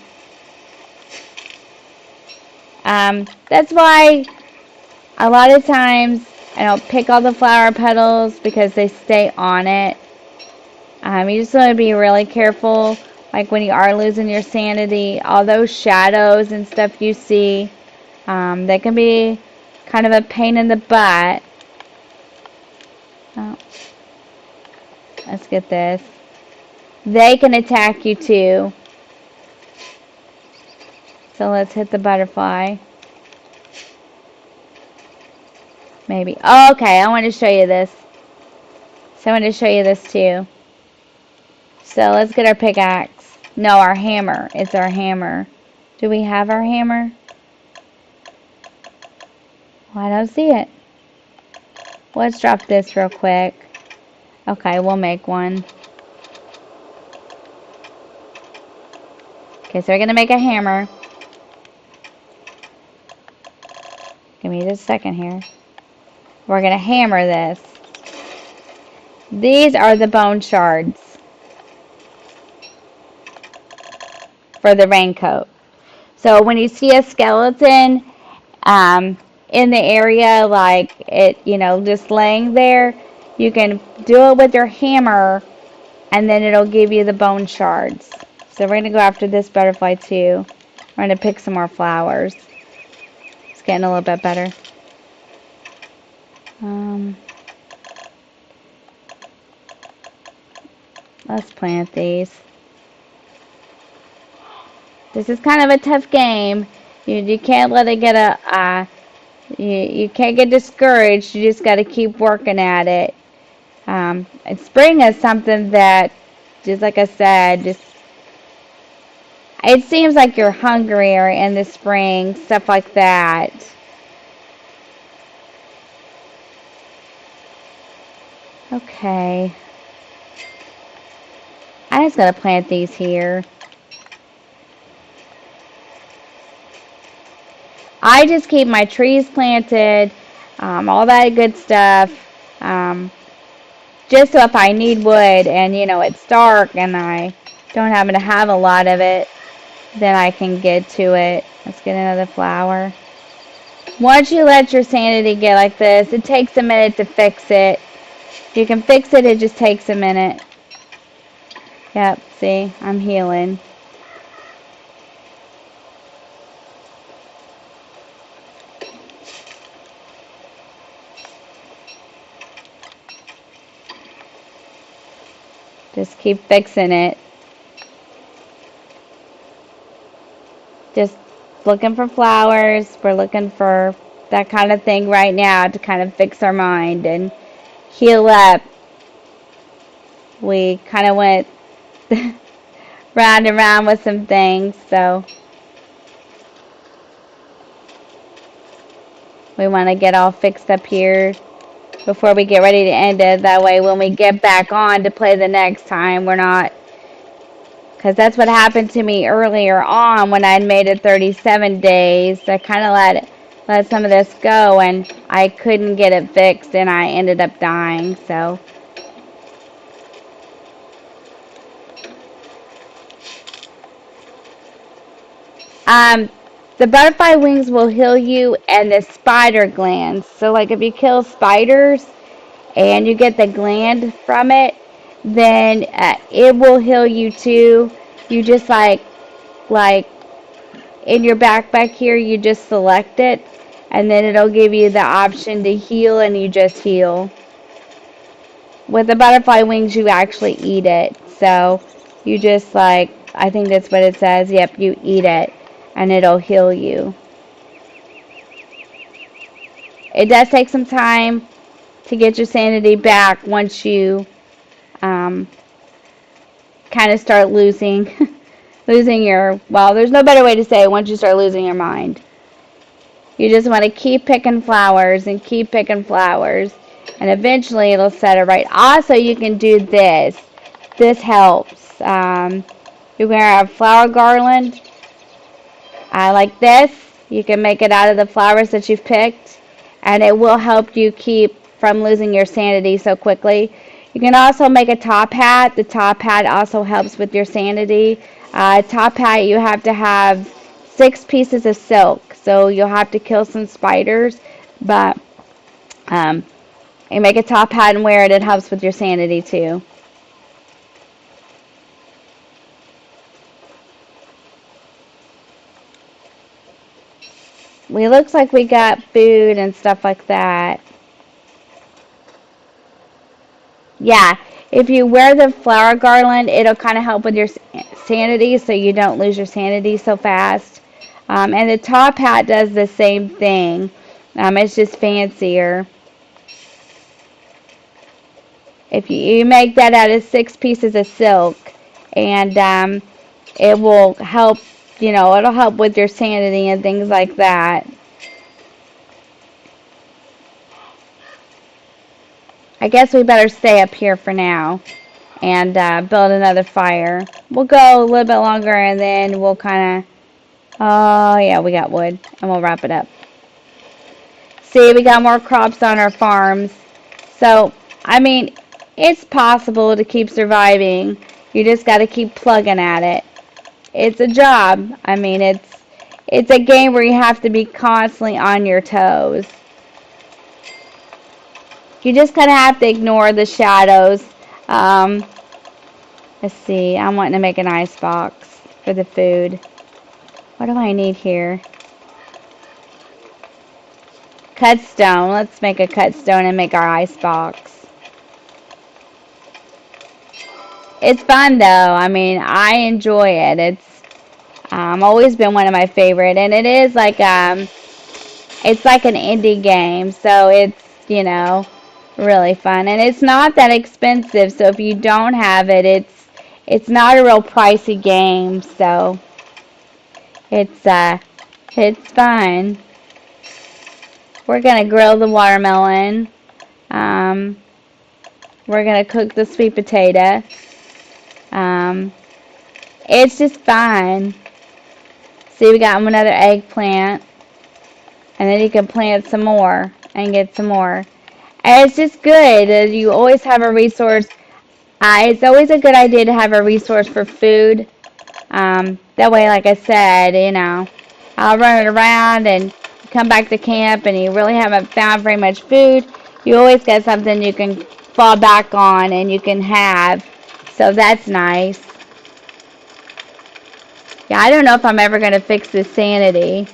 That's why a lot of times I don't pick all the flower petals because they stay on it. You just want to be really careful, like when you are losing your sanity, all those shadows and stuff you see, they can be kind of a pain in the butt. Oh. Let's get this. They can attack you too. So let's hit the butterfly. Maybe. Oh, okay, I want to show you this. So I want to show you this too. So let's get our pickaxe. No, our hammer. It's our hammer. Do we have our hammer? Well, I don't see it. Let's drop this real quick. Okay, we'll make one. Okay, so we're going to make a hammer. Give me just a second here. We're going to hammer this. These are the bone shards for the raincoat. So when you see a skeleton in the area, like it, just laying there, you can do it with your hammer and then it'll give you the bone shards. So we're going to go after this butterfly too. We're going to pick some more flowers. It's getting a little bit better. Let's plant these. This is kind of a tough game. You can't let it get you can't get discouraged. You just got to keep working at it. And spring is something that, just like I said, just it seems like you're hungrier in the spring, stuff like that. Okay. I just gotta plant these here. I just keep my trees planted, all that good stuff. Um, just so if I need wood and it's dark and I don't happen to have a lot of it, then I can get to it. Let's get another flower. Once you let your sanity get like this, it takes a minute to fix it. You can fix it, it just takes a minute. Yep, see, I'm healing. Just keep fixing it. Just looking for flowers. We're looking for that kind of thing right now to kind of fix our mind and heal up. We kind of went round and round with some things, so we want to get all fixed up here before we get ready to end it. That way when we get back on to play the next time, we're not, because that's what happened to me earlier on when I'd made it 37 days. I kind of let some of this go and I couldn't get it fixed and I ended up dying. So the butterfly wings will heal you and the spider glands. So like if you kill spiders and you get the gland from it, then it will heal you too. You just like in your backpack here, you just select it and then it'll give you the option to heal and you just heal. With the butterfly wings, you actually eat it. So you just I think that's what it says. Yep, you eat it and it'll heal you. It does take some time to get your sanity back once you kind of start losing your, well, there's no better way to say it, once you start losing your mind. You just want to keep picking flowers and keep picking flowers and eventually it'll set it right. Also, you can do this. This helps. You're going to have flower garland. Like this. You can make it out of the flowers that you've picked and it will help you keep from losing your sanity so quickly. You can also make a top hat. The top hat also helps with your sanity. Top hat, you have to have 6 pieces of silk. So you'll have to kill some spiders. But you make a top hat and wear it. It helps with your sanity too. It looks like we got food and stuff like that. Yeah, if you wear the flower garland, it'll kind of help with your sanity so you don't lose your sanity so fast. And the top hat does the same thing. It's just fancier. If you make that out of 6 pieces of silk, and it will help, it'll help with your sanity and things like that. I guess we better stay up here for now and build another fire. We'll go a little bit longer and then we'll kind of, oh yeah, we got wood and we'll wrap it up. See, we got more crops on our farms. So, I mean, it's possible to keep surviving. You just got to keep plugging at it. It's a job. I mean, it's a game where you have to be constantly on your toes. You just kind of have to ignore the shadows. Let's see. I'm wanting to make an ice box for the food. What do I need here? Cut stone. Let's make a cut stone and make our ice box. It's fun though. I mean, I enjoy it. It's always been one of my favorite, and it is like it's like an indie game, so it's really fun, and it's not that expensive. So if you don't have it, it's not a real pricey game. So it's fun. We're gonna grill the watermelon. Um, we're gonna cook the sweet potato. Um, it's just fun. See, we got another eggplant. And then you can plant some more and get some more. And it's just good. You always have a resource. It's always a good idea to have a resource for food. That way, like I said, I'll run it around and come back to camp and you really haven't found very much food. You always get something you can fall back on and you can have. So that's nice. Yeah, I don't know if I'm ever going to fix this sanity,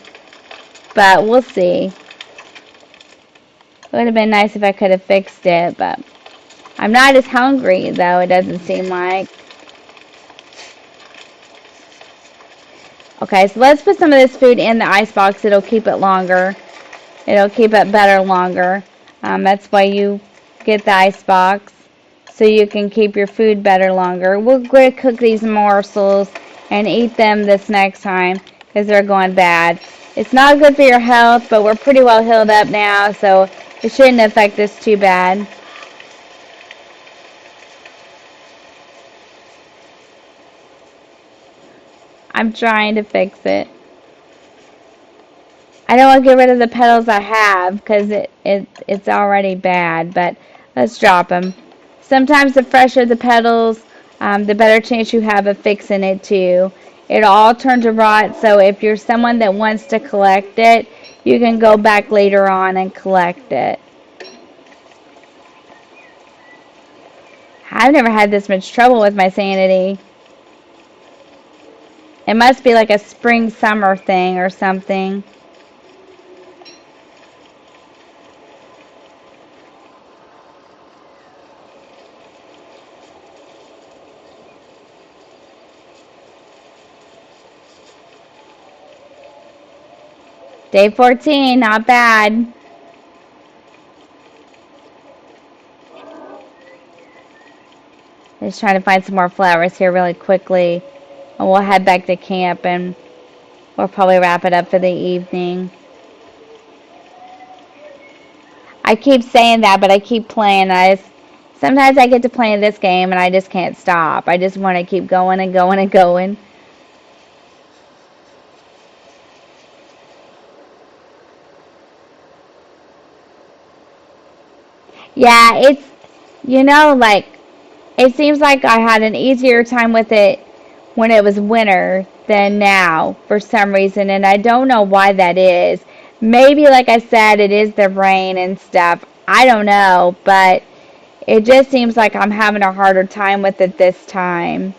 but we'll see. It would have been nice if I could have fixed it, but I'm not as hungry, though, it doesn't seem like. Okay, so let's put some of this food in the ice box. It'll keep it longer. It'll keep it better longer. That's why you get the ice box, so you can keep your food better longer. We're going to cook these morsels and eat them this next time because they're going bad. It's not good for your health, but we're pretty well healed up now, so it shouldn't affect us too bad. I'm trying to fix it. I don't want to get rid of the petals I have because it's already bad, but let's drop them. Sometimes the fresher the petals, the better chance you have of fixing it too. It'll all turn to rot, so if you're someone that wants to collect it, you can go back later on and collect it. I've never had this much trouble with my sanity. It must be like a spring-summer thing or something. Day 14, not bad. Just trying to find some more flowers here really quickly. And we'll head back to camp and we'll probably wrap it up for the evening. I keep saying that, but I keep playing. Sometimes I get to play this game and I just can't stop. I just want to keep going and going and going. Yeah, like, it seems like I had an easier time with it when it was winter than now for some reason, and I don't know why that is. Maybe, like I said, it is the rain and stuff. I don't know, but it just seems like I'm having a harder time with it this time.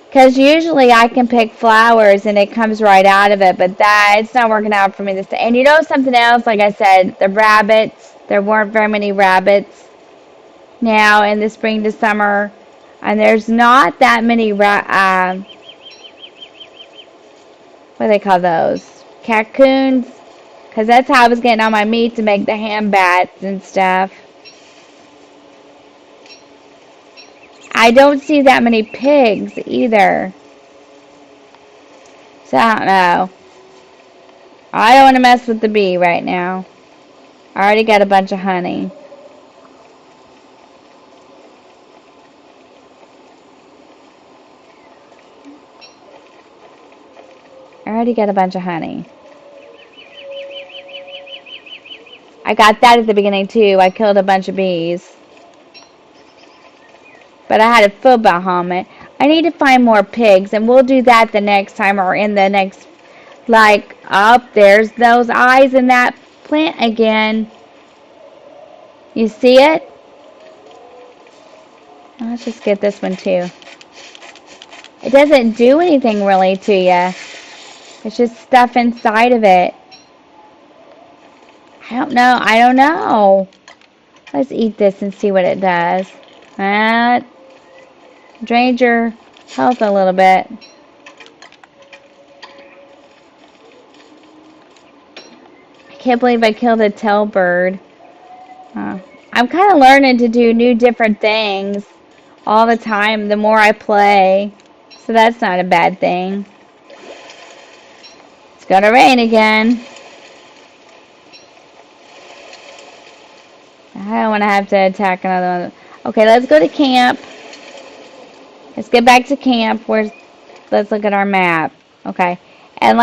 Because usually I can pick flowers and it comes right out of it, but it's not working out for me this time. And something else, like I said, the rabbits, there weren't very many rabbits now in the spring to summer. And there's not that many, what do they call those? Cocoons? Because that's how I was getting all my meat to make the ham bats and stuff. I don't see that many pigs either. So I don't know. I don't want to mess with the bee right now. I already got a bunch of honey. I already got a bunch of honey. I got that at the beginning too. I killed a bunch of bees. But I had a football helmet. I need to find more pigs, and we'll do that the next time or in the next, like, up there's those eyes in that plant again. You see it? Let's just get this one too. It doesn't do anything really to you. It's just stuff inside of it. I don't know. I don't know. Let's eat this and see what it does. That drained your health a little bit. I can't believe I killed a tail bird. Uh, I'm kind of learning to do new different things all the time the more I play. So that's not a bad thing. It's gonna rain again. I don't want to have to attack another one. Okay, let's go to camp. Let's get back to camp. Let's look at our map. Okay, and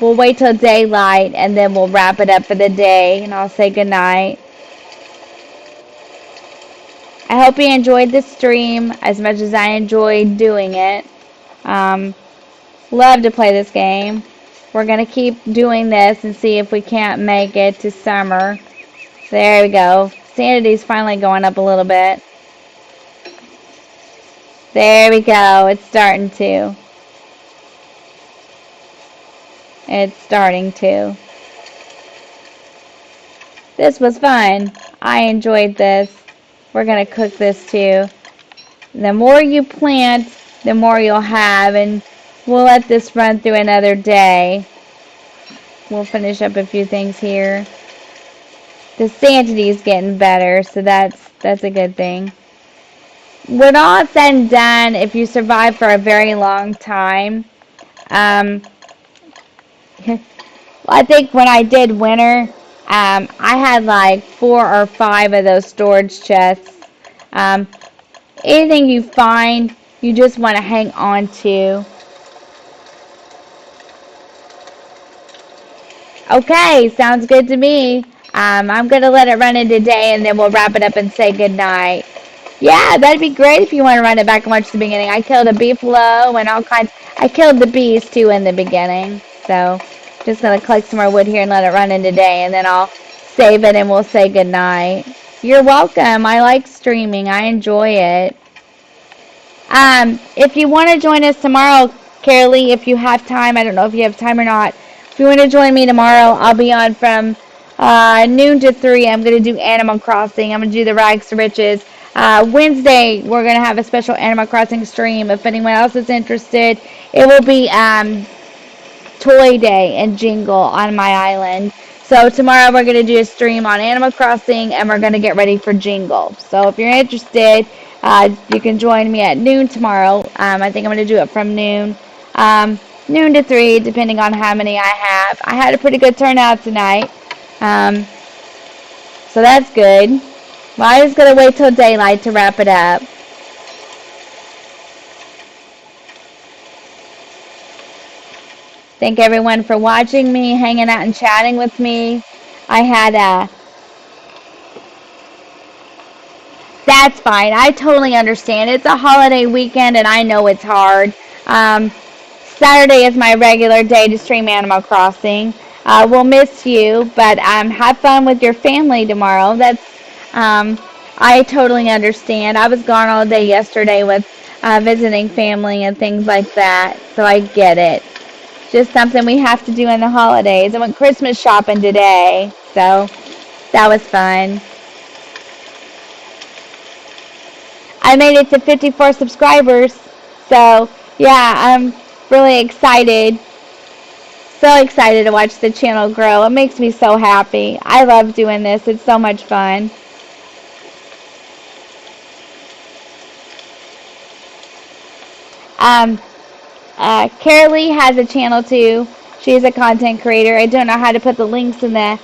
we'll wait till daylight and then we'll wrap it up for the day. And I'll say goodnight. I hope you enjoyed the stream as much as I enjoyed doing it. Um, Love to play this game. We're going to keep doing this and see if we can't make it to summer. There we go. Sanity's finally going up a little bit. There we go. It's starting to. It's starting to. This was fun. I enjoyed this. We're going to cook this too. The more you plant, the more you'll have. And we'll let this run through another day. We'll finish up a few things here. The sanity is getting better, so that's a good thing. When all is said and done, if you survive for a very long time, I think when I did winter, I had like 4 or 5 of those storage chests. Anything you find, you just want to hang on to. Okay, sounds good to me. I'm going to let it run in today, and then we'll wrap it up and say goodnight. Yeah, that'd be great if you want to run it back and watch the beginning. I killed a beefalo and all kinds. I killed the bees, too, in the beginning. So, just going to collect some more wood here and let it run in today, and then I'll save it and we'll say goodnight. You're welcome. I like streaming. I enjoy it. If you want to join us tomorrow, Carolee, if you have time, I don't know if you have time or not. If you want to join me tomorrow, I'll be on from noon to 3. I'm going to do Animal Crossing. I'm going to do the Rags to Riches. Wednesday, we're going to have a special Animal Crossing stream. If anyone else is interested, it will be Toy Day and Jingle on my island. So tomorrow we're going to do a stream on Animal Crossing and we're going to get ready for Jingle. So if you're interested, you can join me at noon tomorrow. I think I'm going to do it from noon. Noon to 3, depending on how many I have. I had a pretty good turnout tonight. So that's good. Well, I was going to wait till daylight to wrap it up. Thank everyone for watching me, hanging out and chatting with me. I had That's fine. I totally understand. It's a holiday weekend and I know it's hard. Saturday is my regular day to stream Animal Crossing. We'll miss you, but have fun with your family tomorrow. I totally understand. I was gone all day yesterday with visiting family and things like that, so I get it. Just something we have to do in the holidays. I went Christmas shopping today, so that was fun. I made it to 54 subscribers, so yeah, I'm really excited. So excited to watch the channel grow. It makes me so happy. I love doing this. It's so much fun. Carolee has a channel too. She's a content creator. I don't know how to put the links in the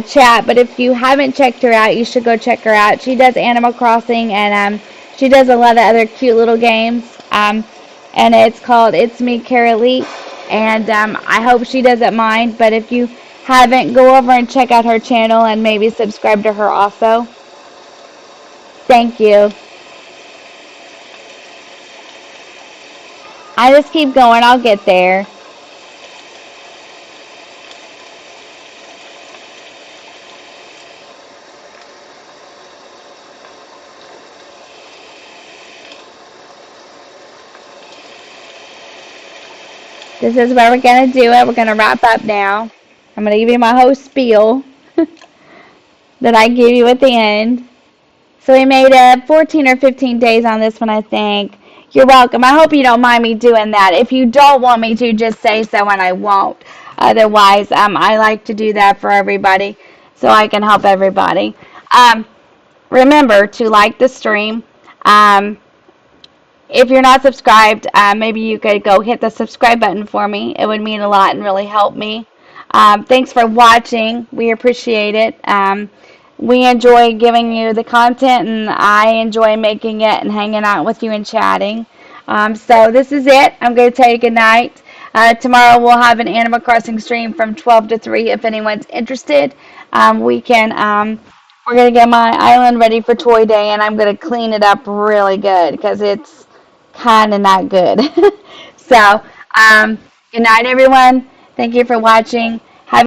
chat, but if you haven't checked her out, you should go check her out. She does Animal Crossing and she does a lot of other cute little games. And it's called It's Me Carolee. And I hope she doesn't mind. But if you haven't, go over and check out her channel and maybe subscribe to her also. Thank you. I just keep going. I'll get there. This is where we're going to do it. We're going to wrap up now. I'm going to give you my whole spiel. that I give you at the end. So we made 14 or 15 days on this one, I think. You're welcome. I hope you don't mind me doing that. If you don't want me to, just say so and I won't. Otherwise, I like to do that for everybody so I can help everybody. Um, Remember to like the stream. Um, if you're not subscribed, maybe you could go hit the subscribe button for me. It would mean a lot and really help me. Thanks for watching. We appreciate it. We enjoy giving you the content, and I enjoy making it and hanging out with you and chatting. So this is it. I'm going to tell you good night. Tomorrow we'll have an Animal Crossing stream from 12 to 3 if anyone's interested. We can we're going to get my island ready for Toy Day, and I'm going to clean it up really good because it's kind of not good. So, good night, everyone. Thank you for watching.